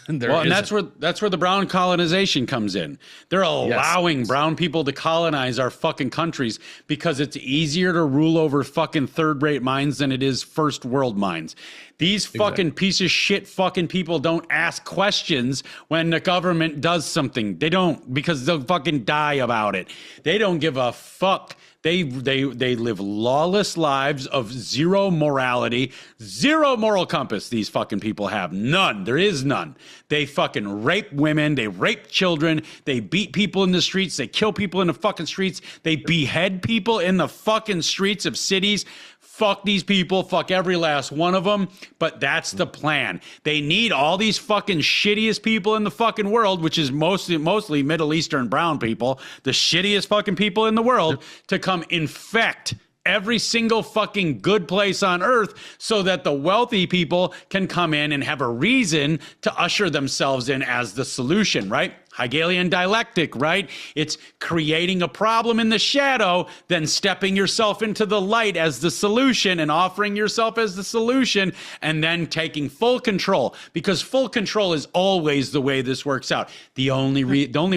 [SPEAKER 3] And that's where
[SPEAKER 2] the brown colonization comes in. They're allowing brown people to colonize our fucking countries because it's easier to rule over fucking third-rate minds than it is first world minds. These fucking piece of shit fucking people don't ask questions when the government does something. They don't, because they'll fucking die about it. They don't give a fuck. They live lawless lives of zero morality, zero moral compass. These fucking people have none. There is none. They fucking rape women. They rape children. They beat people in the streets. They kill people in the fucking streets. They behead people in the fucking streets of cities. Fuck these people, fuck every last one of them, but that's the plan. They need all these fucking shittiest people in the fucking world, which is mostly Middle Eastern brown people, the shittiest fucking people in the world, to come infect every single fucking good place on earth so that the wealthy people can come in and have a reason to usher themselves in as the solution, right? Hegelian dialectic, right? It's creating a problem in the shadow, then stepping yourself into the light as the solution and offering yourself as the solution, and then taking full control, because full control is always the way this works out. The only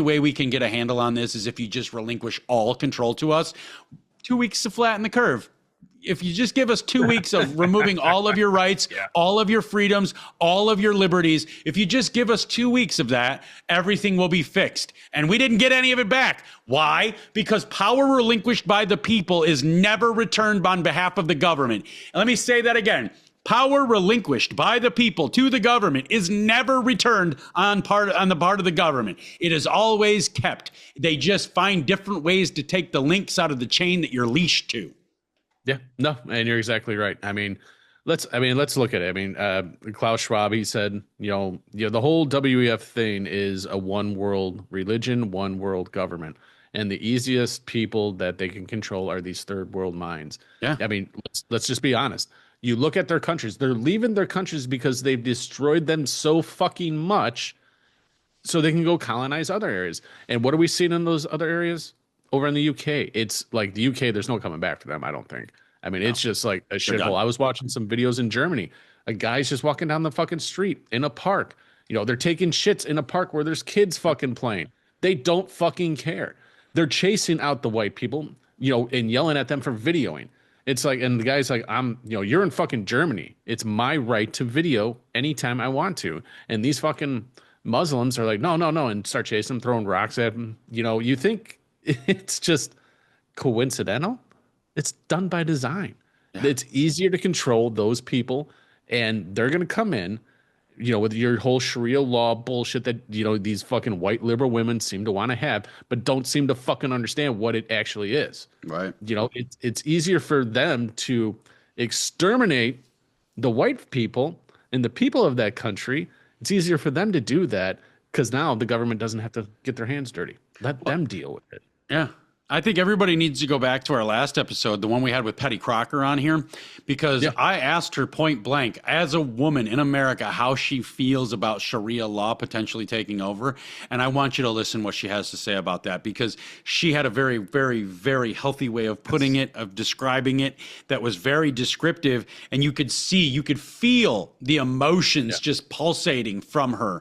[SPEAKER 2] way we can get a handle on this is if you just relinquish all control to us. 2 weeks to flatten the curve. If you just give us 2 weeks of removing all of your rights, all of your freedoms, all of your liberties, if you just give us 2 weeks of that, everything will be fixed. And we didn't get any of it back. Why? Because power relinquished by the people is never returned on behalf of the government. And let me say that again. Power relinquished by the people to the government is never returned on the part of the government. It is always kept. They just find different ways to take the links out of the chain that you're leashed to.
[SPEAKER 3] Yeah, no, and you're exactly right. Let's look at it. Klaus Schwab, he said, the whole WEF thing is a one world religion, one world government. And the easiest people that they can control are these third world minds.
[SPEAKER 2] Yeah.
[SPEAKER 3] Let's just be honest. You look at their countries, they're leaving their countries because they've destroyed them so fucking much so they can go colonize other areas. And what are we seeing in those other areas? Over in the UK, it's like the UK, there's no coming back for them, I don't think. It's just like a shithole. I was watching some videos in Germany. A guy's just walking down the fucking street in a park. They're taking shits in a park where there's kids fucking playing. They don't fucking care. They're chasing out the white people, and yelling at them for videoing. It's like, and the guy's like, you're in fucking Germany. It's my right to video anytime I want to. And these fucking Muslims are like, no, and start chasing them, throwing rocks at them. You think it's just coincidental? It's done by design. Yeah. It's easier to control those people, and they're going to come in, with your whole Sharia law bullshit that, these fucking white liberal women seem to want to have, but don't seem to fucking understand what it actually is.
[SPEAKER 2] Right.
[SPEAKER 3] It's easier for them to exterminate the white people and the people of that country. It's easier for them to do that because now the government doesn't have to get their hands dirty. Let them deal with it.
[SPEAKER 2] Yeah. I think everybody needs to go back to our last episode, the one we had with Petty Crocker on here, because I asked her point blank, as a woman in America, how she feels about Sharia law potentially taking over. And I want you to listen what she has to say about that, because she had a very, very, very healthy way of putting it, of describing it, that was very descriptive. And you could feel the emotions just pulsating from her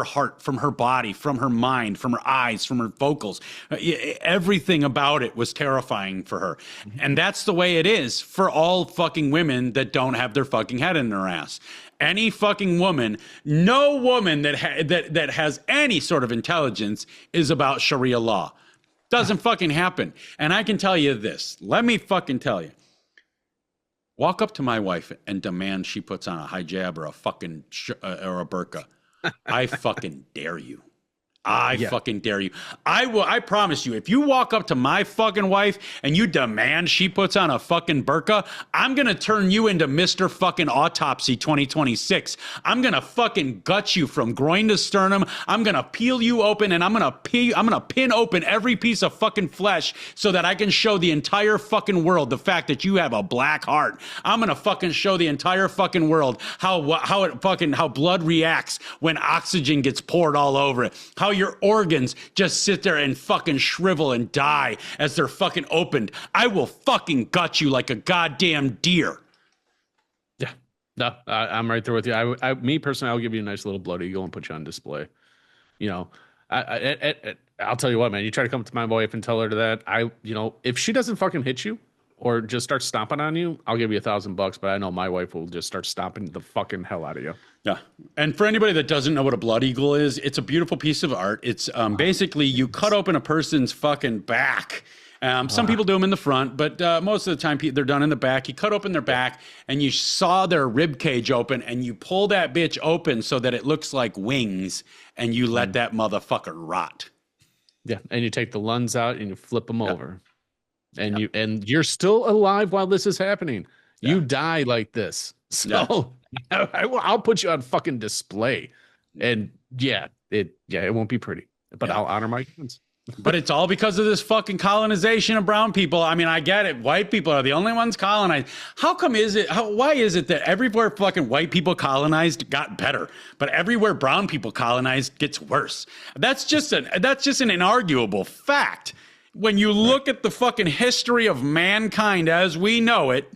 [SPEAKER 2] heart, from her body, from her mind, from her eyes, from her vocals. Everything about it was terrifying for her. And that's the way it is for all fucking women that don't have their fucking head in their ass. Any fucking woman, no woman that has any sort of intelligence is about Sharia law. Doesn't fucking happen. And I can tell you this. Let me fucking tell you. Walk up to my wife and demand she puts on a hijab or a fucking or a burqa. I fucking dare you. I fucking dare you. I promise you, if you walk up to my fucking wife and you demand she puts on a fucking burqa, I'm going to turn you into Mr. fucking Autopsy 2026. I'm going to fucking gut you from groin to sternum. I'm going to peel you open, and I'm going to pin open every piece of fucking flesh so that I can show the entire fucking world the fact that you have a black heart. I'm going to fucking show the entire fucking world how blood reacts when oxygen gets poured all over it. How your organs just sit there and fucking shrivel and die as they're fucking opened. I will fucking gut you like a goddamn deer.
[SPEAKER 3] Yeah, no, I'm right there with you. Me personally, I'll give you a nice little blood eagle and put you on display. I'll tell you what, man. You try to come up to my wife and tell her that if she doesn't fucking hit you or just start stomping on you, I'll give you $1,000. But I know my wife will just start stomping the fucking hell out of you.
[SPEAKER 2] Yeah. And for anybody that doesn't know what a blood eagle is, it's a beautiful piece of art. It's basically you cut open a person's fucking back. Some people do them in the front, but most of the time they're done in the back. You cut open their back and you saw their rib cage open and you pull that bitch open so that it looks like wings and you let that motherfucker rot.
[SPEAKER 3] Yeah. And you take the lungs out and you flip them over. And you're still alive while this is happening. You die like this. So I'll put you on fucking display. And it won't be pretty, but I'll honor my hands.
[SPEAKER 2] But it's all because of this fucking colonization of brown people. I mean, I get it. White people are the only ones colonized. How come why is it that everywhere fucking white people colonized got better, but everywhere brown people colonized gets worse? That's just an inarguable fact. When you look at the fucking history of mankind as we know it,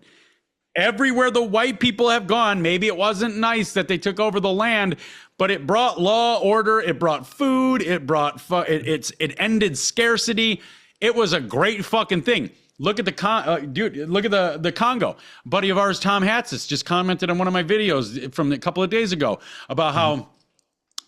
[SPEAKER 2] everywhere the white people have gone, maybe it wasn't nice that they took over the land, but it brought law, order, it brought food, it ended scarcity. It was a great fucking thing. Look at look at the Congo. A buddy of ours, Tom Hatsis, just commented on one of my videos from a couple of days ago about how,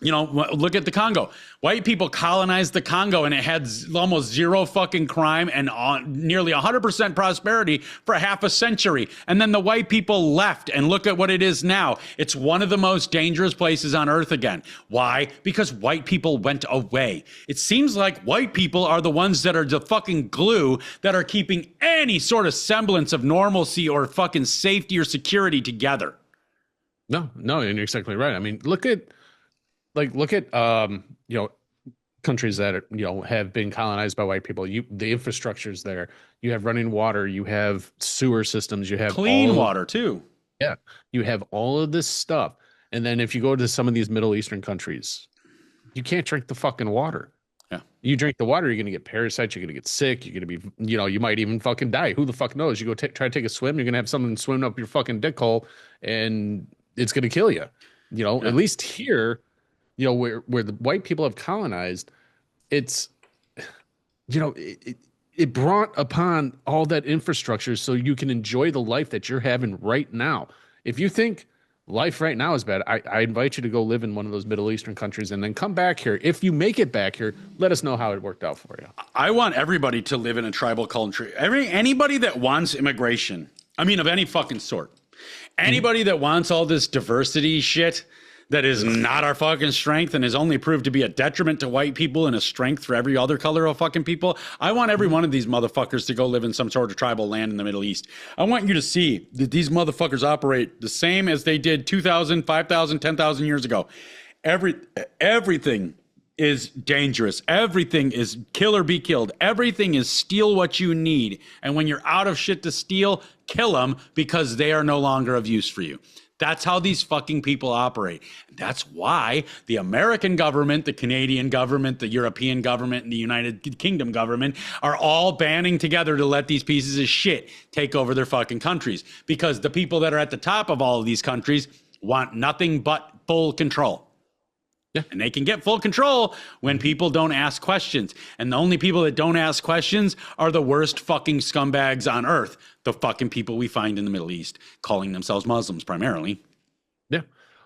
[SPEAKER 2] look at the Congo. White people colonized the Congo and it had almost zero fucking crime and nearly 100% prosperity for half a century. And then the white people left, and look at what it is now. It's one of the most dangerous places on earth again. Why? Because white people went away. It seems like white people are the ones that are the fucking glue that are keeping any sort of semblance of normalcy or fucking safety or security together.
[SPEAKER 3] No, and you're exactly right. I mean, look at countries that are, have been colonized by white people. The infrastructure's there. You have running water. You have sewer systems. You have
[SPEAKER 2] clean water too.
[SPEAKER 3] Yeah, you have all of this stuff. And then if you go to some of these Middle Eastern countries, you can't drink the fucking water.
[SPEAKER 2] Yeah,
[SPEAKER 3] you drink the water, you're gonna get parasites. You're gonna get sick. You're gonna be, you might even fucking die. Who the fuck knows? You go try to take a swim. You're gonna have something swimming up your fucking dick hole, and it's gonna kill you. At least here. Where the white people have colonized, it's, it brought upon all that infrastructure so you can enjoy the life that you're having right now. If you think life right now is bad, I invite you to go live in one of those Middle Eastern countries and then come back here. If you make it back here, let us know how it worked out for you.
[SPEAKER 2] I want everybody to live in a tribal culture. Anybody that wants immigration, of any fucking sort, anybody that wants all this diversity shit, that is not our fucking strength and has only proved to be a detriment to white people and a strength for every other color of fucking people. I want every one of these motherfuckers to go live in some sort of tribal land in the Middle East. I want you to see that these motherfuckers operate the same as they did 2,000, 5,000, 10,000 years ago. Everything is dangerous. Everything is kill or be killed. Everything is steal what you need. And when you're out of shit to steal, kill them because they are no longer of use for you. That's how these fucking people operate. That's why the American government, the Canadian government, the European government, and the United Kingdom government are all banding together to let these pieces of shit take over their fucking countries. Because the people that are at the top of all of these countries want nothing but full control. Yeah. And they can get full control when people don't ask questions. And the only people that don't ask questions are the worst fucking scumbags on earth. The fucking people we find in the Middle East, calling themselves Muslims primarily.
[SPEAKER 3] Yeah.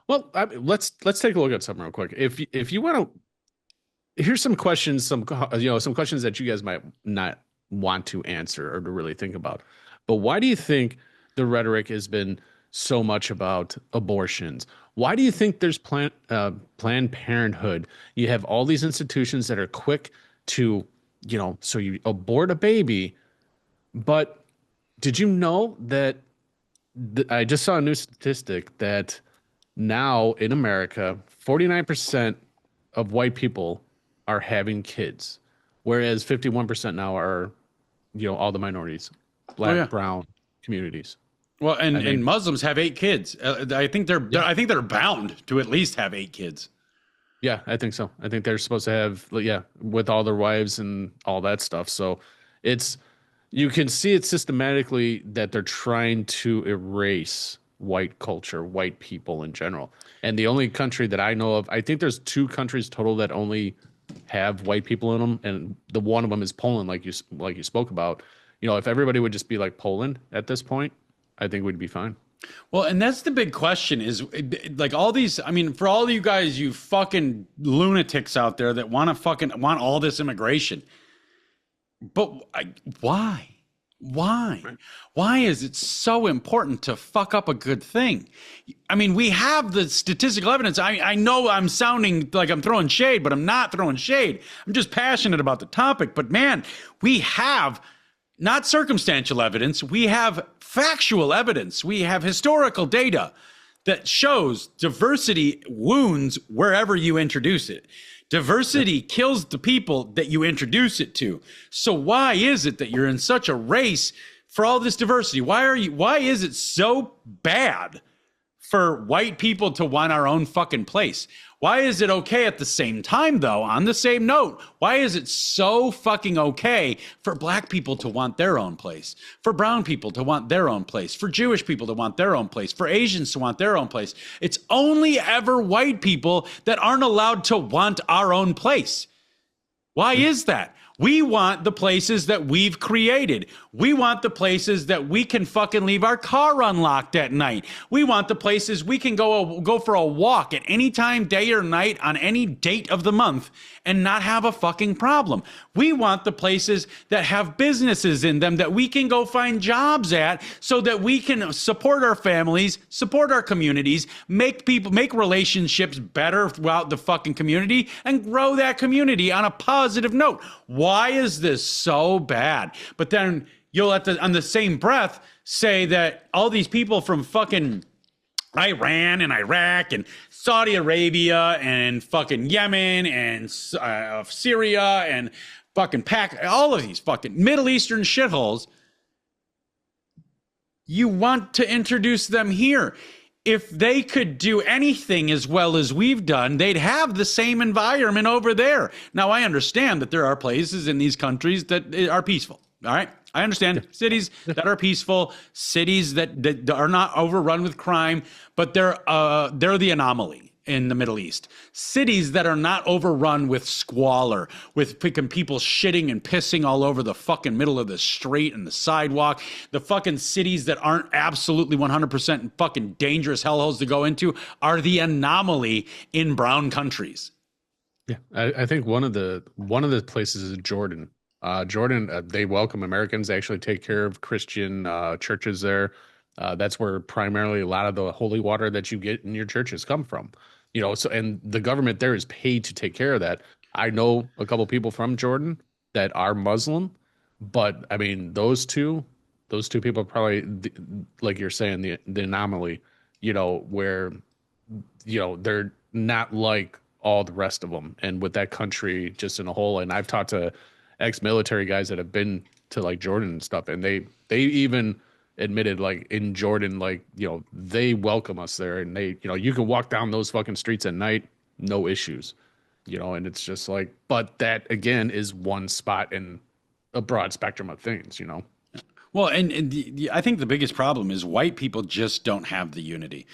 [SPEAKER 3] Well, let's take a look at something real quick. If you want to, here's some questions, some questions that you guys might not want to answer or to really think about. But why do you think the rhetoric has been so much about abortions? Why do you think there's Planned Parenthood? You have all these institutions that are quick to, so you abort a baby. But did you know that I just saw a new statistic that now in America, 49% of white people are having kids, whereas 51% now are, all the minorities, black, brown communities.
[SPEAKER 2] Well, and Muslims have 8 kids. I think they're bound to at least have 8 kids.
[SPEAKER 3] Yeah, I think so. I think they're supposed to have, with all their wives and all that stuff. So you can see it systematically that they're trying to erase white culture, white people in general. And the only country that I know of, I think there's 2 countries total that only have white people in them, and the one of them is Poland, like you spoke about. If everybody would just be like Poland at this point, I think we'd be fine.
[SPEAKER 2] Well, and that's the big question is like all these, for all you guys, you fucking lunatics out there that want all this immigration. But why? Why? Right. Why is it so important to fuck up a good thing? We have the statistical evidence. I know I'm sounding like I'm throwing shade, but I'm not throwing shade. I'm just passionate about the topic. But man, we have not circumstantial evidence. We have factual evidence. We have historical data that shows diversity wounds wherever you introduce it. Diversity kills the people that you introduce it to. So why is it that you're in such a race for all this diversity? Why is it so bad for white people to want our own fucking place? Why is it okay at the same time, though, on the same note? Why is it so fucking okay for black people to want their own place, for brown people to want their own place, for Jewish people to want their own place, for Asians to want their own place? It's only ever white people that aren't allowed to want our own place. Why is that? We want the places that we've created. We want the places that we can fucking leave our car unlocked at night. We want the places we can go for a walk at any time, day or night, on any date of the month and not have a fucking problem. We want the places that have businesses in them that we can go find jobs at so that we can support our families, support our communities, make relationships better throughout the fucking community and grow that community on a positive note. Why is this so bad? But then you'll on the same breath say that all these people from fucking Iran and Iraq and Saudi Arabia and fucking Yemen and Syria and fucking all of these fucking Middle Eastern shitholes, you want to introduce them here. If they could do anything as well as we've done, they'd have the same environment over there. Now, I understand that there are places in these countries that are peaceful. All right. I understand cities that are peaceful, cities that are not overrun with crime, but they're the anomaly in the Middle East. Cities that are not overrun with squalor, with people shitting and pissing all over the fucking middle of the street and the sidewalk. The fucking cities that aren't absolutely 100% fucking dangerous hellholes to go into are the anomaly in brown countries.
[SPEAKER 3] Yeah, I think one of the places is Jordan. Jordan, they welcome Americans. They actually take care of Christian churches there. That's where primarily a lot of the holy water that you get in your churches come from. So and the government there is paid to take care of that. I know a couple people from Jordan that are Muslim, but I mean those two people are probably like you're saying the anomaly. Where they're not like all the rest of them, and with that country just in a whole. And I've talked to ex-military guys that have been to like Jordan and stuff, and they even admitted like in Jordan, like they welcome us there, and they you can walk down those fucking streets at night, no issues, and it's just like, but that again is one spot in a broad spectrum of things.
[SPEAKER 2] Well, and I think the biggest problem is white people just don't have the unity.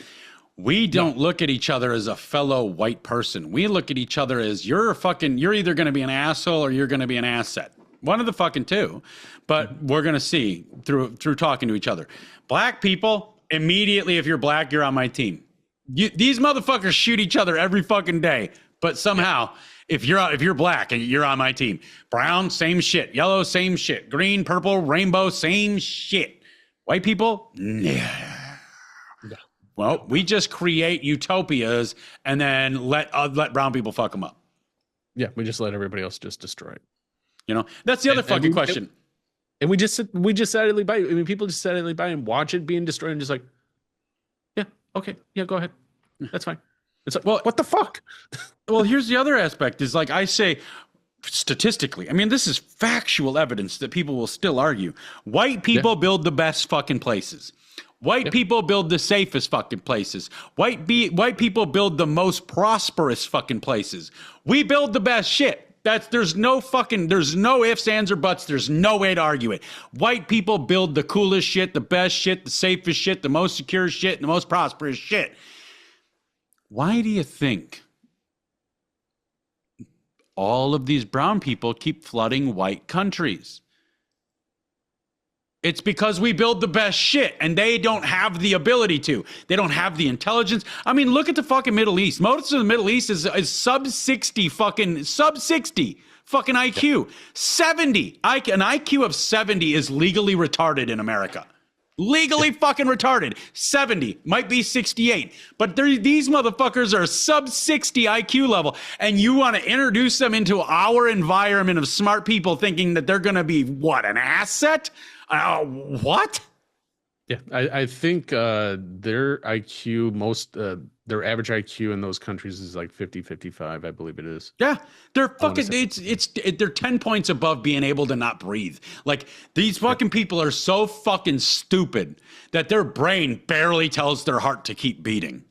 [SPEAKER 2] We don't look at each other as a fellow white person. We look at each other as you're either going to be an asshole or you're going to be an asset. One of the fucking two. But we're going to see through talking to each other. Black people, immediately, if you're black, you're on my team. These motherfuckers shoot each other every fucking day. But somehow, if you're black and you're on my team, brown, same shit. Yellow, same shit. Green, purple, rainbow, same shit. White people, nah. Well, we just create utopias and then let brown people fuck them up.
[SPEAKER 3] Yeah, we just let everybody else just destroy it.
[SPEAKER 2] That's the other fucking question.
[SPEAKER 3] And we just silently buy. I mean, people just silently buy and watch it being destroyed and just like, yeah, okay, yeah, go ahead, that's fine. It's like, well, what the fuck?
[SPEAKER 2] Well, here's the other aspect: is like I say, statistically, I mean, this is factual evidence that people will still argue. White people build the best fucking places. White people build the safest fucking places. White people build the most prosperous fucking places. We build the best shit. There's no ifs, ands, or buts. There's no way to argue it. White people build the coolest shit, the best shit, the safest shit, the most secure shit, and the most prosperous shit. Why do you think all of these brown people keep flooding white countries? It's because we build the best shit and they don't have the ability to. They don't have the intelligence. I mean, look at the fucking Middle East. Most of the Middle East is sub 60 fucking IQ. 70. An IQ of 70 is legally retarded in America. Legally fucking retarded. 70. Might be 68. But these motherfuckers are sub 60 IQ level. And you want to introduce them into our environment of smart people thinking that they're going to be, what, an asset? What?
[SPEAKER 3] Yeah, I think their IQ, their average IQ in those countries is like 50, 55, I believe it is.
[SPEAKER 2] Yeah, they're
[SPEAKER 3] I wanna
[SPEAKER 2] fucking.
[SPEAKER 3] say.
[SPEAKER 2] They're 10 points above being able to not breathe. Like these fucking people are so fucking stupid that their brain barely tells their heart to keep beating.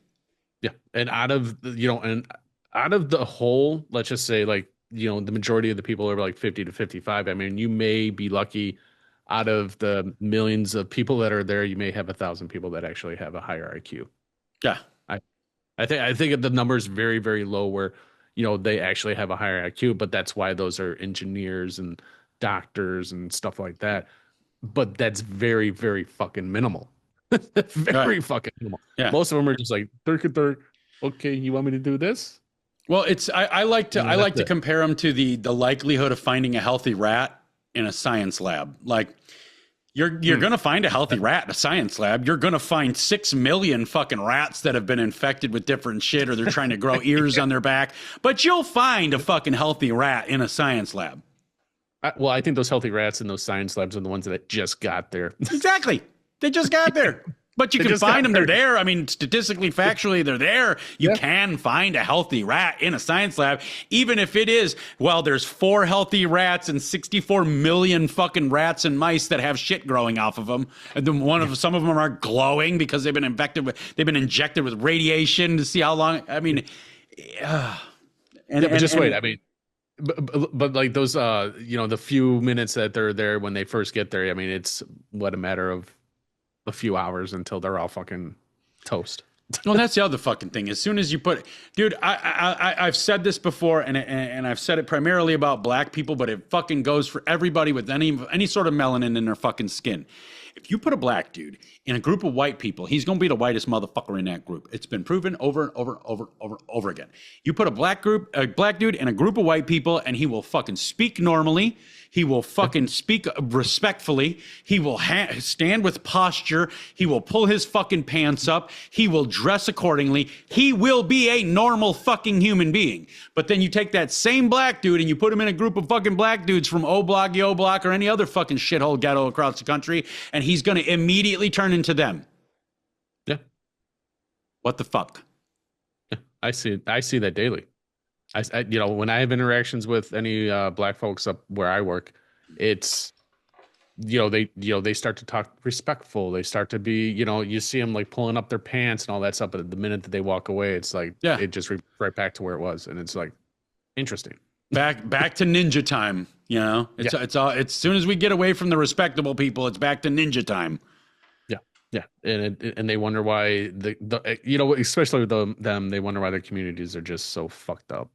[SPEAKER 3] Yeah. And out of the whole, let's just say like, the majority of the people are like 50 to 55. I mean, you may be lucky out of the millions of people that are there, you may have 1,000 people that actually have a higher IQ.
[SPEAKER 2] Yeah,
[SPEAKER 3] I think the number is very, very low where, they actually have a higher IQ, but that's why those are engineers and doctors and stuff like that. But that's very, very fucking minimal. Very
[SPEAKER 2] right.
[SPEAKER 3] fucking minimal.
[SPEAKER 2] Yeah.
[SPEAKER 3] Most of them are just like, okay, you want me to do this?
[SPEAKER 2] Well, I like to
[SPEAKER 3] That's it.
[SPEAKER 2] compare them to the likelihood of finding a healthy rat in a science lab. Like you're going to find a healthy rat in a science lab. You're going to find 6 million fucking rats that have been infected with different shit or they're trying to grow ears on their back, but you'll find a fucking healthy rat in a science lab.
[SPEAKER 3] Well, I think those healthy rats in those science labs are the ones that just got there.
[SPEAKER 2] Exactly. They just got there. But you
[SPEAKER 3] They
[SPEAKER 2] can
[SPEAKER 3] just got
[SPEAKER 2] find them. They're
[SPEAKER 3] there.
[SPEAKER 2] there. I mean, statistically, factually, they're there. You can find a healthy rat in a science lab, even if it is, well, there's 4 healthy rats and 64 million fucking rats and mice that have shit growing off of them. And then some of them are glowing because they've been injected with radiation to see how long. I mean,
[SPEAKER 3] wait. I mean, but like those, the few minutes that they're there when they first get there, I mean, it's a matter of a few hours until they're all fucking toast.
[SPEAKER 2] Well, that's the other fucking thing. As soon as you dude, I've said this before, and I've said it primarily about black people, but it fucking goes for everybody with any sort of melanin in their fucking skin. If you put a black dude in a group of white people, he's going to be the whitest motherfucker in that group. It's been proven over and over again. You put a black dude in a group of white people, and he will fucking speak normally. He will fucking speak respectfully. He will stand with posture. He will pull his fucking pants up. He will dress accordingly. He will be a normal fucking human being. But then you take that same black dude and you put him in a group of fucking black dudes from O Block, Yo Block, or any other fucking shithole ghetto across the country, and he's going to immediately turn into them.
[SPEAKER 3] Yeah.
[SPEAKER 2] What the fuck?
[SPEAKER 3] Yeah. I see that daily. I when I have interactions with any black folks up where I work, it's they start to talk respectful. They start to be, you see them like pulling up their pants and all that stuff. But the minute that they walk away, it's like it just right back to where it was, and it's like interesting.
[SPEAKER 2] Back to ninja time. It's all. As soon as we get away from the respectable people, it's back to ninja time.
[SPEAKER 3] Yeah, and they wonder why especially with them, they wonder why their communities are just so fucked up.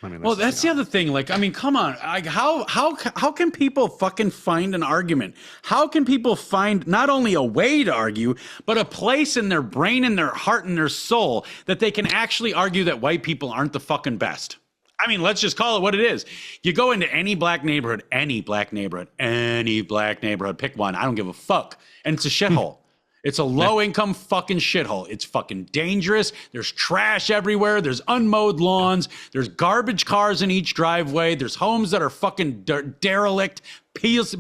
[SPEAKER 3] I mean,
[SPEAKER 2] that's the other thing. Like, I mean, come on. Like, how can people fucking find an argument? How can people find not only a way to argue, but a place in their brain and their heart and their soul that they can actually argue that white people aren't the fucking best? I mean, let's just call it what it is. You go into any black neighborhood, pick one. I don't give a fuck. And it's a shithole. It's a low-income fucking shithole. It's fucking dangerous. There's trash everywhere. There's unmowed lawns. There's garbage cars in each driveway. There's homes that are fucking derelict,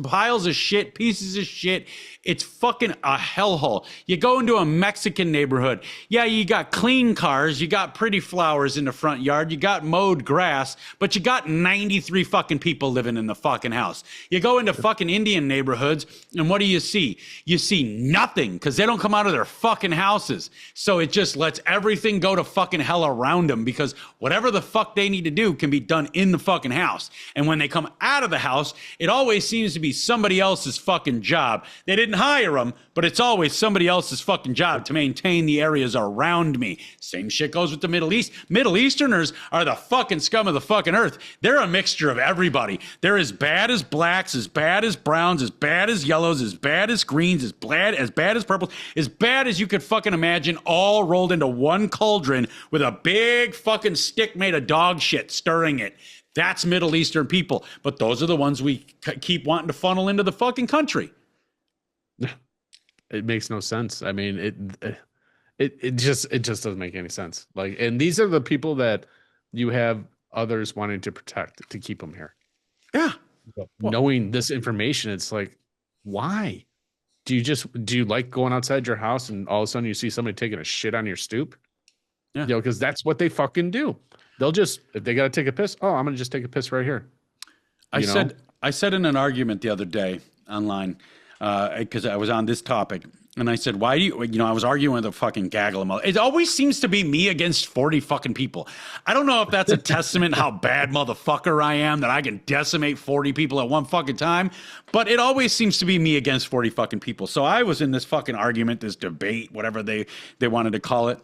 [SPEAKER 2] piles of shit, pieces of shit. It's fucking a hellhole. You go into a Mexican neighborhood. Yeah, you got clean cars. You got pretty flowers in the front yard. You got mowed grass, but you got 93 fucking people living in the fucking house. You go into fucking Indian neighborhoods, and what do you see? You see nothing because they don't come out of their fucking houses. So it just lets everything go to fucking hell around them because whatever the fuck they need to do can be done in the fucking house. And when they come out of the house, it always seems to be somebody else's fucking job. They didn't hire them, but it's always somebody else's fucking job to maintain the areas around me. Same shit goes with the Middle East. Middle Easterners are the fucking scum of the fucking earth. They're a mixture of everybody. They're as bad as blacks, as bad as browns, as bad as yellows, as bad as greens, as bad as purples, as bad as you could fucking imagine, all rolled into one cauldron with a big fucking stick made of dog shit stirring it. That's Middle Eastern people. But those are the ones we keep wanting to funnel into the fucking country.
[SPEAKER 3] It makes no sense. I mean, it just doesn't make any sense. Like, and these are the people that you have others wanting to protect to keep them here.
[SPEAKER 2] Yeah.
[SPEAKER 3] Well, knowing this information, it's like, why? Do you like going outside your house and all of a sudden you see somebody taking a shit on your stoop?
[SPEAKER 2] Yeah.
[SPEAKER 3] You know, because that's what they fucking do. They'll just, if they got to take a piss, oh, I'm going to just take a piss right here.
[SPEAKER 2] I said in an argument the other day online, because I was on this topic, and I said, why do you know, I was arguing with a fucking gaggle of it always seems to be me against 40 fucking people. I don't know if that's a testament how bad motherfucker I am that I can decimate 40 people at one fucking time, but it always seems to be me against 40 fucking people. So I was in this fucking argument, this debate, whatever they wanted to call it.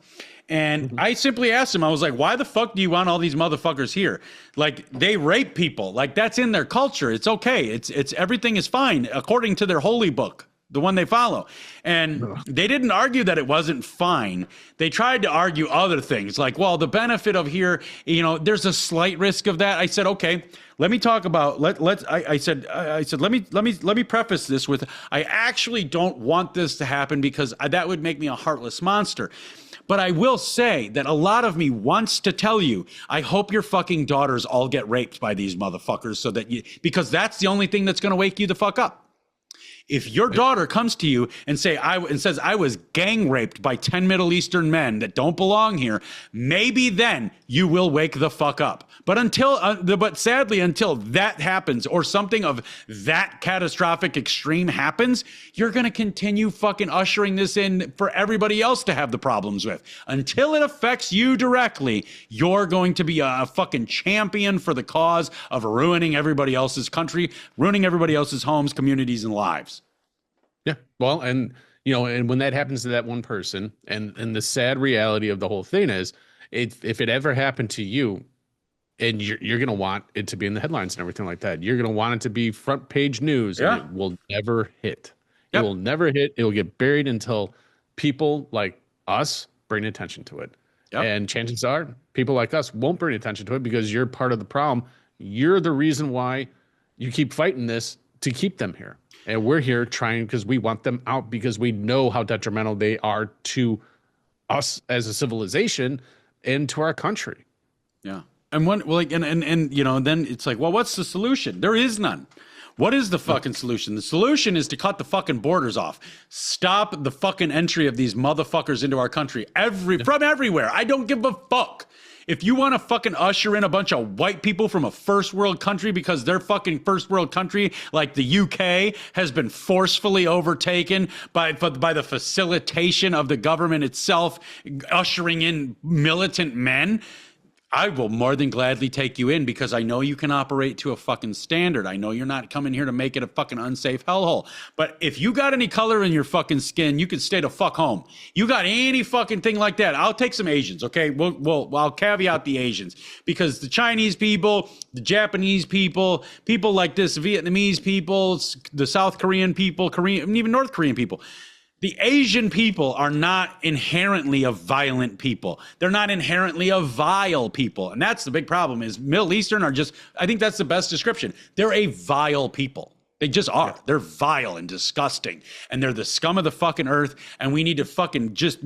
[SPEAKER 2] And I simply asked him, I was like, why the fuck do you want all these motherfuckers here? Like, they rape people. Like, that's in their culture. It's okay. It's everything is fine according to their holy book, the one they follow. And they didn't argue that it wasn't fine. They tried to argue other things like, well, the benefit of here, you know, there's a slight risk of that. I said, okay, let me talk about, I said, let me preface this with, I actually don't want this to happen because that would make me a heartless monster. But I will say that a lot of me wants to tell you, I hope your fucking daughters all get raped by these motherfuckers so that because that's the only thing that's going to wake you the fuck up. If your daughter comes to you and says I was gang raped by 10 Middle Eastern men that don't belong here, maybe then you will wake the fuck up. But but sadly, until that happens or something of that catastrophic extreme happens, you're going to continue fucking ushering this in for everybody else to have the problems with. Until it affects you directly, you're going to be a fucking champion for the cause of ruining everybody else's country, ruining everybody else's homes, communities, and lives.
[SPEAKER 3] Yeah. Well, and you know, and when that happens to that one person, and the sad reality of the whole thing is, if it ever happened to you, and you're gonna want it to be in the headlines and everything like that, you're gonna want it to be front page news.
[SPEAKER 2] Yeah.
[SPEAKER 3] And it will never hit.
[SPEAKER 2] Yep.
[SPEAKER 3] It will never hit. It will get buried until people like us bring attention to it.
[SPEAKER 2] Yep.
[SPEAKER 3] And chances are, people like us won't bring attention to it because you're part of the problem. You're the reason why you keep fighting this to keep them here. And we're here trying because we want them out because we know how detrimental they are to us as a civilization and to our country.
[SPEAKER 2] Yeah. And and you know, then it's like, well, what's the solution? There is none. What is the fucking solution? The solution is to cut the fucking borders off. Stop the fucking entry of these motherfuckers into our country from everywhere. I don't give a fuck. If you want to fucking usher in a bunch of white people from a first world country because their fucking first world country, like the UK, has been forcefully overtaken by the facilitation of the government itself, ushering in militant men, I will more than gladly take you in because I know you can operate to a fucking standard. I know you're not coming here to make it a fucking unsafe hellhole. But if you got any color in your fucking skin, you can stay the fuck home. You got any fucking thing like that, I'll take some Asians, okay? I'll caveat the Asians because the Chinese people, the Japanese people, people like this, Vietnamese people, the South Korean people, and even North Korean people. The Asian people are not inherently a violent people. They're not inherently a vile people. And that's the big problem is Middle Eastern are just, I think that's the best description. They're a vile people. They just are. Yeah. They're vile and disgusting. And they're the scum of the fucking earth. And we need to fucking just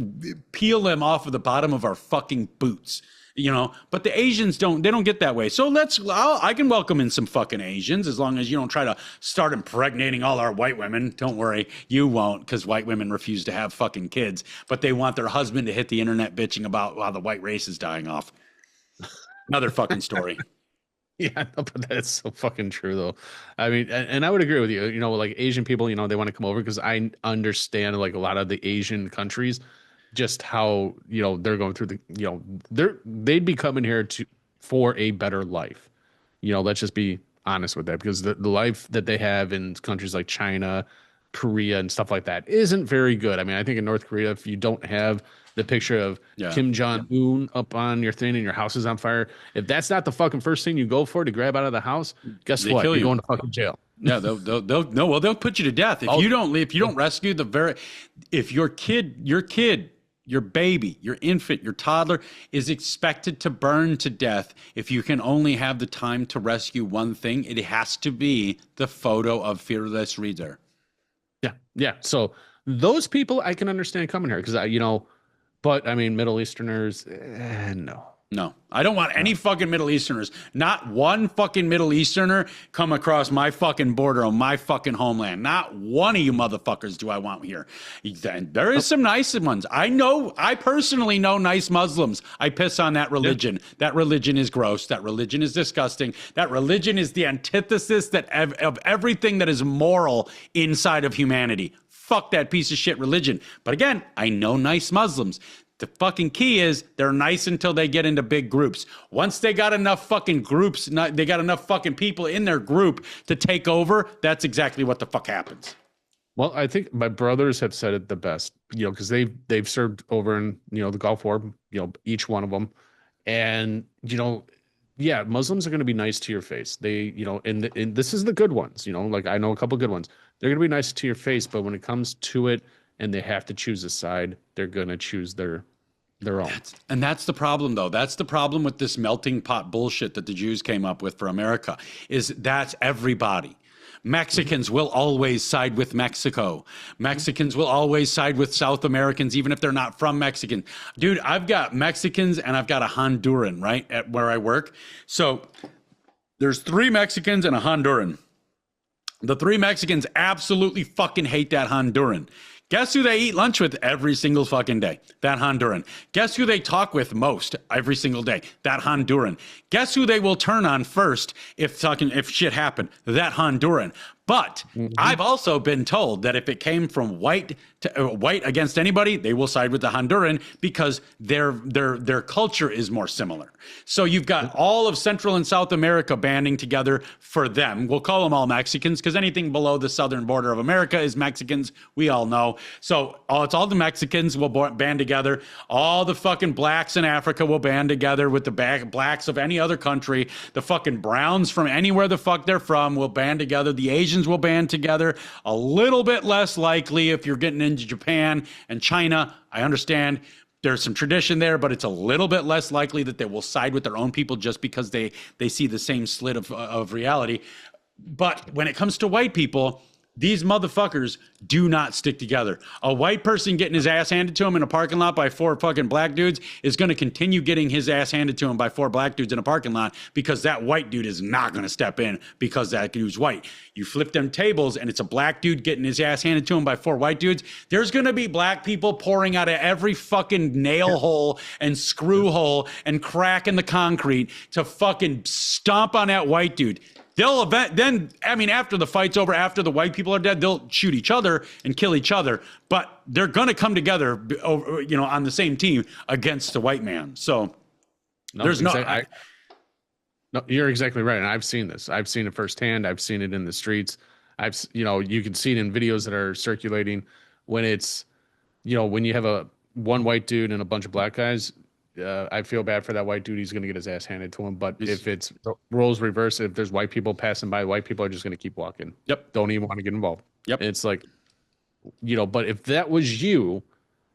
[SPEAKER 2] peel them off of the bottom of our fucking boots. You know, but the Asians don't get that way. So I can welcome in some fucking Asians as long as you don't try to start impregnating all our white women. Don't worry, you won't, because white women refuse to have fucking kids, but they want their husband to hit the internet bitching about how the white race is dying off. Another fucking story.
[SPEAKER 3] Yeah, no, but that's so fucking true, though. I mean, and I would agree with you. You know, like Asian people, you know, they want to come over because I understand like a lot of the Asian countries. Just how, you know, they're going through the, you know, they'd be coming here for a better life. You know, let's just be honest with that because the life that they have in countries like China, Korea and stuff like that isn't very good. I mean, I think in North Korea, if you don't have the picture of Kim Jong-un up on your thing and your house is on fire, if that's not the fucking first thing you go for to grab out of the house, guess what? You're going to fucking jail.
[SPEAKER 2] Yeah, they'll put you to death if you don't rescue if your kid, your baby, your infant, your toddler is expected to burn to death. If you can only have the time to rescue one thing, it has to be the photo of Fearless Reader.
[SPEAKER 3] Yeah. Yeah. So those people I can understand coming here because you know, but I mean, Middle Easterners, no.
[SPEAKER 2] No, I don't want any fucking Middle Easterners. Not one fucking Middle Easterner come across my fucking border on my fucking homeland. Not one of you motherfuckers do I want here. There is some nice ones. I personally know nice Muslims. I piss on that religion. Yeah. That religion is gross. That religion is disgusting. That religion is the antithesis of everything that is moral inside of humanity. Fuck that piece of shit religion. But again, I know nice Muslims. The fucking key is they're nice until they get into big groups. Once they got enough fucking groups, they got enough fucking people in their group to take over, that's exactly what the fuck happens.
[SPEAKER 3] Well, I think my brothers have said it the best, because they've served over in, the Gulf War, each one of them. And, yeah, Muslims are going to be nice to your face. They, and this is the good ones, like I know a couple good ones. They're going to be nice to your face, but when it comes to it, and they have to choose a side, they're going to choose their own.
[SPEAKER 2] That's the problem, though. That's the problem with this melting pot bullshit that the Jews came up with for America, is that's everybody. Mexicans will always side with Mexico. Mexicans will always side with South Americans, even if they're not from Mexican. Dude, I've got Mexicans and I've got a Honduran, right, at where I work. So there's 3 Mexicans and a Honduran. The 3 Mexicans absolutely fucking hate that Honduran. Guess who they eat lunch with every single fucking day? That Honduran. Guess who they talk with most every single day? That Honduran. Guess who they will turn on first if shit happened? That Honduran. But I've also been told that if it came from white against anybody, they will side with the Honduran because their culture is more similar. So you've got all of Central and South America banding together for them. We'll call them all Mexicans because anything below the southern border of America is Mexicans. We all know. So it's all the Mexicans will band together. All the fucking blacks in Africa will band together with the blacks of any other country. The fucking browns from anywhere the fuck they're from will band together. The Asians will band together. A little bit less likely if you're getting into Japan and China. I understand there's some tradition there, but it's a little bit less likely that they will side with their own people just because they see the same slit of reality. But when it comes to white people, these motherfuckers do not stick together. A white person getting his ass handed to him in a parking lot by 4 fucking black dudes is going to continue getting his ass handed to him by 4 black dudes in a parking lot because that white dude is not going to step in because that dude's white. You flip them tables and it's a black dude getting his ass handed to him by 4 white dudes. There's going to be black people pouring out of every fucking nail hole and screw hole and crack in the concrete to fucking stomp on that white dude. After the fight's over, after the white people are dead, they'll shoot each other and kill each other. But they're going to come together, on the same team against the white man. So there's no,
[SPEAKER 3] you're exactly right. And I've seen this. I've seen it firsthand. I've seen it in the streets. You can see it in videos that are circulating when it's, when you have one white dude and a bunch of black guys. I feel bad for that white dude. He's going to get his ass handed to him. But if it's roles reversed, if there's white people passing by, white people are just going to keep walking.
[SPEAKER 2] Yep.
[SPEAKER 3] Don't even want to get involved.
[SPEAKER 2] Yep.
[SPEAKER 3] And it's like, but if that was you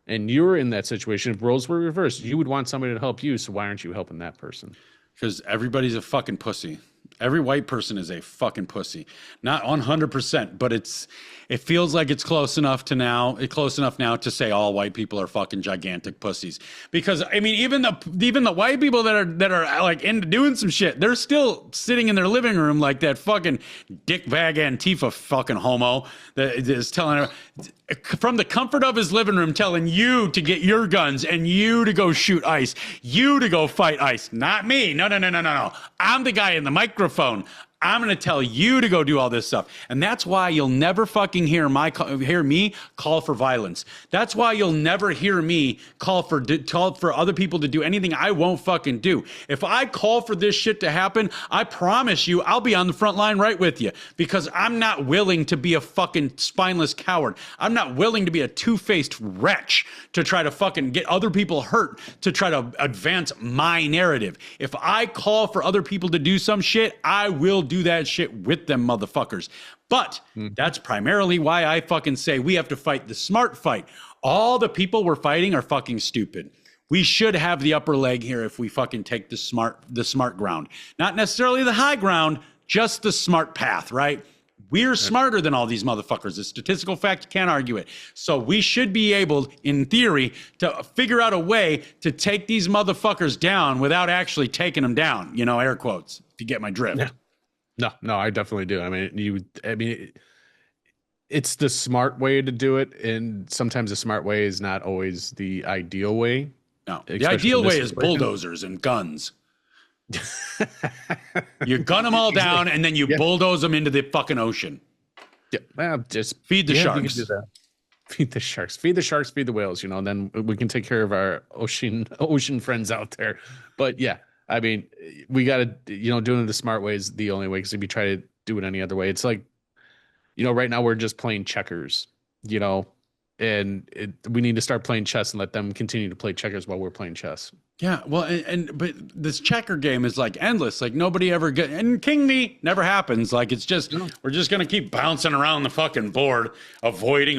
[SPEAKER 3] and you were in that situation, if roles were reversed, you would want somebody to help you. So why aren't you helping that person?
[SPEAKER 2] Because everybody's a fucking pussy. Every white person is a fucking pussy. Not 100%, but it feels like it's close enough now to say all white people are fucking gigantic pussies. Because even the white people that are like into doing some shit, they're still sitting in their living room like that fucking dickbag Antifa fucking homo that is telling from the comfort of his living room, telling you to get your guns and you to go shoot ICE, you to go fight ICE, not me. No. I'm the guy in the microphone. I'm going to tell you to go do all this stuff. And that's why you'll never fucking hear me call for violence. That's why you'll never hear me call for other people to do anything I won't fucking do. If I call for this shit to happen, I promise you I'll be on the front line right with you because I'm not willing to be a fucking spineless coward. I'm not willing to be a two-faced wretch to try to fucking get other people hurt to try to advance my narrative. If I call for other people to do some shit, I will do that shit with them motherfuckers. But that's primarily why I fucking say we have to fight the smart fight. All the people we're fighting are fucking stupid. We should have the upper leg here if we fucking take the smart ground. Not necessarily the high ground, just the smart path, right? We're smarter than all these motherfuckers. It's statistical fact. You can't argue it. So we should be able, in theory, to figure out a way to take these motherfuckers down without actually taking them down. You know, air quotes, if you get my drift.
[SPEAKER 3] Yeah. No, I definitely do. I mean, it's the smart way to do it, and sometimes the smart way is not always the ideal way.
[SPEAKER 2] No, the ideal way is bulldozers and guns. You gun them all down, and then you bulldoze them into the fucking ocean.
[SPEAKER 3] Yeah, well, just
[SPEAKER 2] feed the sharks.
[SPEAKER 3] You can do that. Feed the sharks. Feed the sharks. Feed the whales. You know, and then we can take care of our ocean friends out there. But yeah, I mean, we got to, doing it the smart way is the only way. Because if you try to do it any other way, it's like, right now we're just playing checkers. And we need to start playing chess and let them continue to play checkers while we're playing chess.
[SPEAKER 2] Yeah, well, but this checker game is like endless. Like nobody ever and king me never happens. Like it's just we're just gonna keep bouncing around the fucking board, avoiding.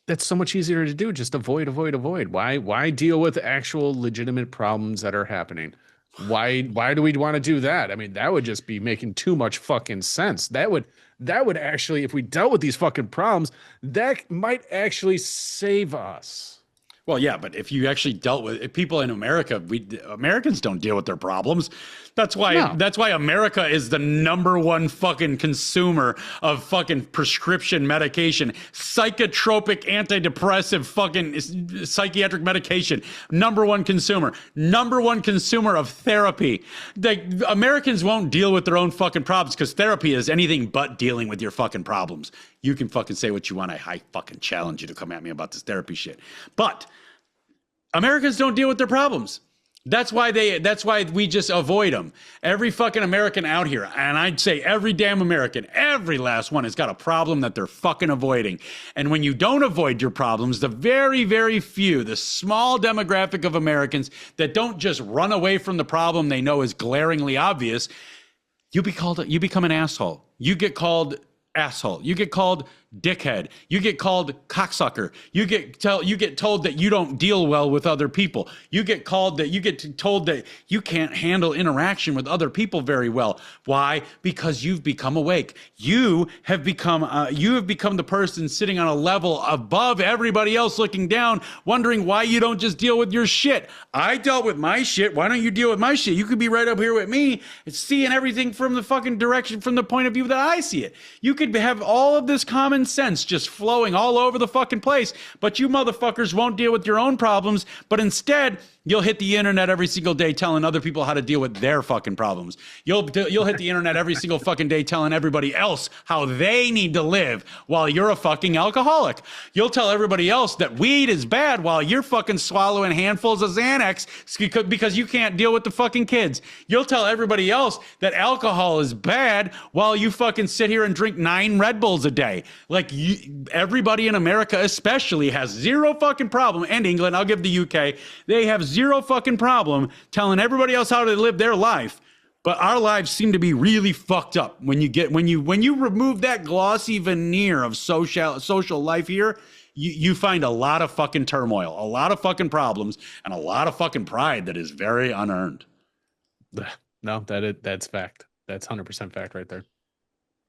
[SPEAKER 3] That's so much easier to do. Just avoid. Why deal with actual legitimate problems that are happening? Why do we want to do that? I mean, that would just be making too much fucking sense. That would actually, if we dealt with these fucking problems, that might actually save us.
[SPEAKER 2] Well, yeah, but if you actually dealt with people in America, Americans don't deal with their problems. That's why America is the #1 fucking consumer of fucking prescription medication, psychotropic, antidepressive, fucking psychiatric medication. #1 consumer, #1 consumer of therapy. Americans won't deal with their own fucking problems because therapy is anything but dealing with your fucking problems. You can fucking say what you want. I fucking challenge you to come at me about this therapy shit. But Americans don't deal with their problems. That's why we just avoid them. Every fucking American out here, and I'd say every damn American, every last one has got a problem that they're fucking avoiding. And when you don't avoid your problems, the very, very few, the small demographic of Americans that don't just run away from the problem they know is glaringly obvious, you become an asshole. You get called asshole. You get called dickhead. You get called cocksucker. You get told that you don't deal well with other people. You get told that you can't handle interaction with other people very well. Why? Because you've become awake. You have become the person sitting on a level above everybody else looking down, wondering why you don't just deal with your shit. I dealt with my shit. Why don't you deal with my shit? You could be right up here with me, seeing everything from the fucking direction, from the point of view that I see it. You could have all of this common sense just flowing all over the fucking place, but you motherfuckers won't deal with your own problems, but instead you'll hit the internet every single day telling other people how to deal with their fucking problems. You'll hit the internet every single fucking day telling everybody else how they need to live while you're a fucking alcoholic. You'll tell everybody else that weed is bad while you're fucking swallowing handfuls of Xanax because you can't deal with the fucking kids. You'll tell everybody else that alcohol is bad while you fucking sit here and drink 9 Red Bulls a day. Like everybody in America especially has zero fucking problem, and England, I'll give the UK, they have zero fucking problem telling everybody else how to live their life. But our lives seem to be really fucked up when you remove that glossy veneer of social life here. You find a lot of fucking turmoil, a lot of fucking problems, and a lot of fucking pride that is very unearned.
[SPEAKER 3] No, that's fact. That's 100% fact right there.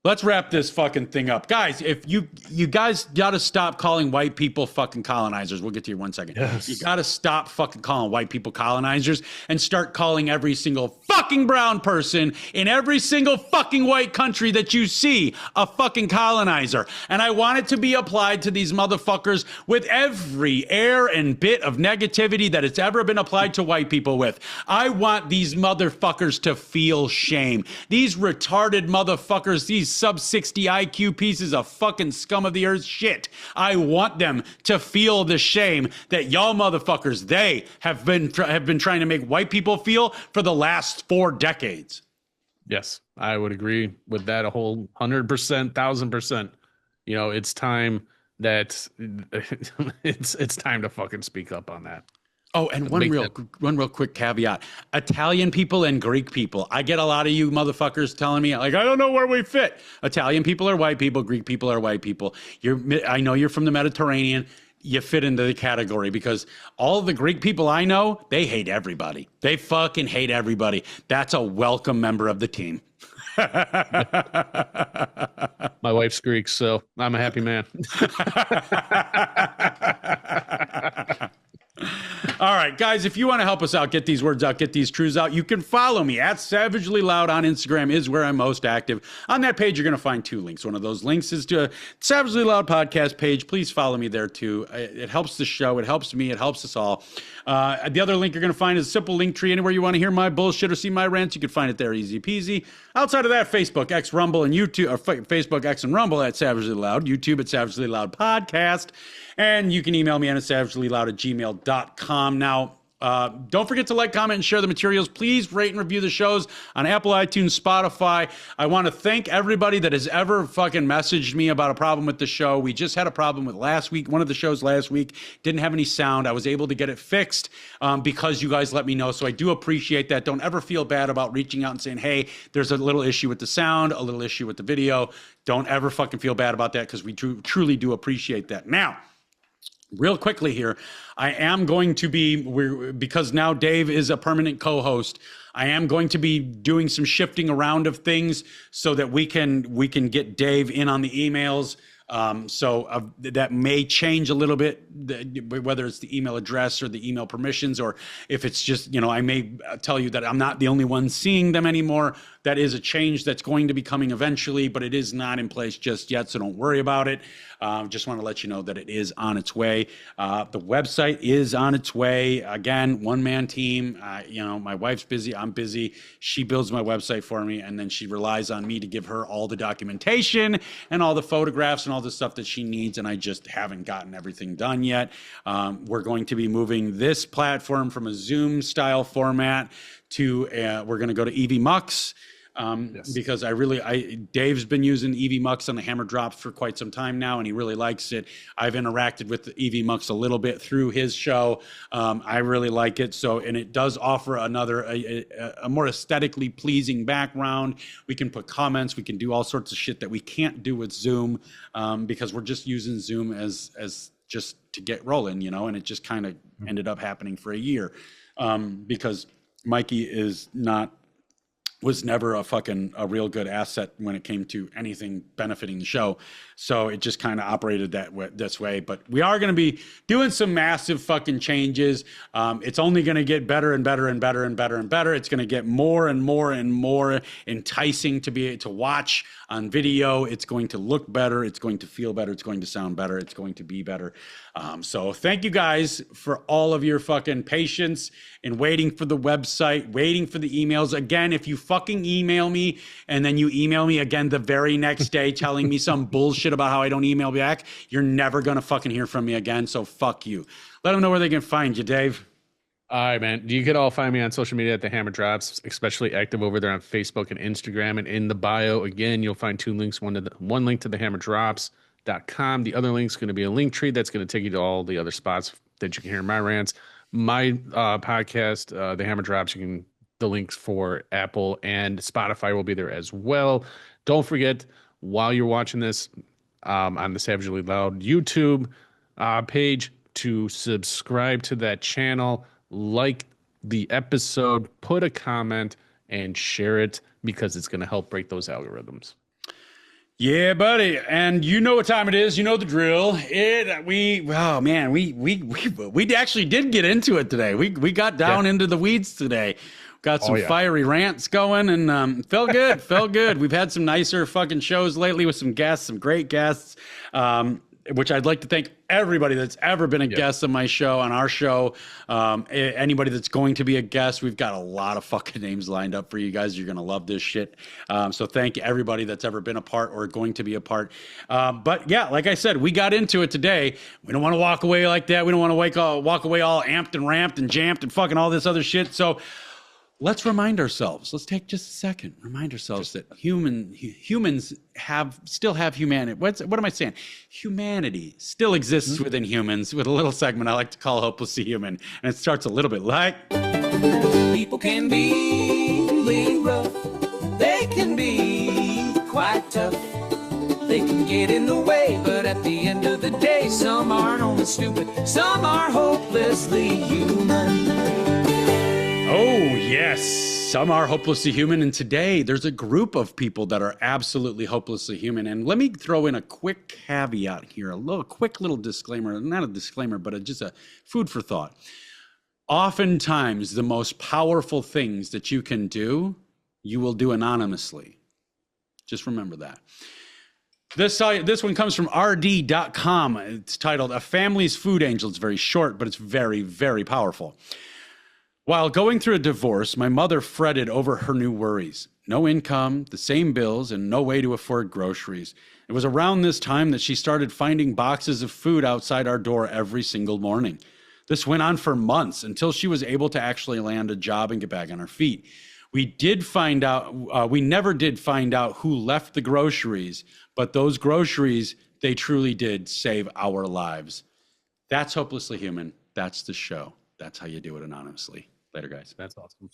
[SPEAKER 2] Let's wrap this fucking thing up. Guys, if you guys got to stop calling white people fucking colonizers. We'll get to you in 1 second.
[SPEAKER 3] Yes.
[SPEAKER 2] You got to stop fucking calling white people colonizers and start calling every single fucking brown person in every single fucking white country that you see a fucking colonizer. And I want it to be applied to these motherfuckers with every air and bit of negativity that it's ever been applied to white people with. I want these motherfuckers to feel shame. These retarded motherfuckers, these sub-60 IQ pieces of fucking scum of the earth shit. I want them to feel the shame that y'all motherfuckers, they have been trying to make white people feel for the last 4 decades.
[SPEAKER 3] Yes, I would agree with that a whole 100%, 1000%. It's time that it's time to fucking speak up on that.
[SPEAKER 2] Oh, and one real quick caveat. Italian people and Greek people. I get a lot of you motherfuckers telling me, like, I don't know where we fit. Italian people are white people. Greek people are white people. I know you're from the Mediterranean. You fit into the category because all of the Greek people I know, they hate everybody. They fucking hate everybody. That's a welcome member of the team.
[SPEAKER 3] My wife's Greek, so I'm a happy man.
[SPEAKER 2] All right, guys, if you want to help us out, get these words out, get these truths out, you can follow me at Savagely Loud on Instagram is where I'm most active. On that page, you're going to find 2 links. One of those links is to a Savagely Loud podcast page. Please follow me there too. It helps the show. It helps me. It helps us all. The other link you're going to find is a simple link tree. Anywhere you want to hear my bullshit or see my rants, you can find it there, easy peasy. Outside of that, Facebook, X, Rumble, and YouTube, or Facebook, X, and Rumble at Savagely Loud, YouTube at Savagely Loud Podcast, and you can email me at savagelyloud@gmail.com. Now, don't forget to like, comment, and share the materials. Please rate and review the shows on Apple, iTunes, Spotify. I want to thank everybody that has ever fucking messaged me about a problem with the show. We just had a problem with last week. One of the shows last week didn't have any sound. I was able to get it fixed because you guys let me know. So I do appreciate that. Don't ever feel bad about reaching out and saying, hey, there's a little issue with the sound, a little issue with the video. Don't ever fucking feel bad about that because we truly do appreciate that. Now, real quickly here, I am going to be, because now Dave is a permanent co-host, I am going to be doing some shifting around of things so that we can get Dave in on the emails. That may change a little bit, whether it's the email address or the email permissions, or if it's just, I may tell you that I'm not the only one seeing them anymore. That is a change that's going to be coming eventually, but it is not in place just yet, so don't worry about it. Just want to let you know that it is on its way. The website is on its way. Again, one-man team. My wife's busy. I'm busy. She builds my website for me, and then she relies on me to give her all the documentation and all the photographs and all the stuff that she needs, and I just haven't gotten everything done yet. We're going to be moving this platform from a Zoom-style format to we're going to go to EV Mux. Yes. Because Dave's been using EV Mux on the Hammer Drops for quite some time now, and he really likes it. I've interacted with the EV Mux a little bit through his show. I really like it. And it does offer a more aesthetically pleasing background. We can put comments. We can do all sorts of shit that we can't do with Zoom because we're just using Zoom as just to get rolling, and it just kind of ended up happening for a year because Mikey was never a real good asset when it came to anything benefiting the show. So it just kind of operated this way. But we are going to be doing some massive fucking changes. It's only going to get better and better and better and better and better. It's going to get more and more and more enticing to watch on video. It's going to look better. It's going to feel better. It's going to sound better. It's going to be better. So thank you guys for all of your fucking patience in waiting for the website, waiting for the emails. Again, if you fucking email me and then you email me again the very next day telling me some bullshit about how I don't email back, you're never going to fucking hear from me again. So fuck you. Let them know where they can find you, Dave.
[SPEAKER 3] All right, man. You can all find me on social media at The Hammer Drops, especially active over there on Facebook and Instagram. And in the bio, again, you'll find 2 links. One link to thehammerdrops.com. The other link's going to be a link tree that's going to take you to all the other spots that you can hear my rants. My podcast, The Hammer Drops, the links for Apple and Spotify will be there as well. Don't forget, while you're watching this on the Savagely Loud YouTube page, to subscribe to that channel, like the episode, put a comment, and share it because it's going to help break those algorithms.
[SPEAKER 2] Yeah, buddy. And you know what time it is. You know the drill. We actually did get into it today. We got down into the weeds today. Got some fiery rants going and felt good. We've had some nicer fucking shows lately with some guests, some great guests, which I'd like to thank everybody that's ever been a guest on my show, on our show. Anybody that's going to be a guest, we've got a lot of fucking names lined up for you guys. You're going to love this shit. So thank everybody that's ever been a part or going to be a part. But yeah, like I said, we got into it today. We don't want to walk away like that. We don't want to walk away all amped and ramped and jamped and fucking all this other shit. So let's remind ourselves. Let's take just a second. Remind ourselves that humans still have humanity. What am I saying? Humanity still exists within humans. With a little segment I like to call "Hopelessly Human," and it starts a little bit like:
[SPEAKER 4] People can be really rough. They can be quite tough. They can get in the way, but at the end of the day, some aren't only stupid, some are hopelessly human.
[SPEAKER 2] Oh, yes. some are hopelessly human. And today there's a group of people that are absolutely hopelessly human. And let me throw in a quick caveat here, a quick little disclaimer, not a disclaimer, but just a food for thought. Oftentimes the most powerful things that you can do, you will do anonymously. Just remember that. This one comes from rd.com. It's titled A Family's Food Angel. It's very short, but it's very, very powerful. While going through a divorce, my mother fretted over her new worries. No income, the same bills, and no way to afford groceries. It was around this time that she started finding boxes of food outside our door every single morning. This went on for months until she was able to actually land a job and get back on her feet. We never did find out who left the groceries, but those groceries, they truly did save our lives. That's Hopelessly Human. That's the show. That's how you do it anonymously. Later, guys.
[SPEAKER 3] That's awesome.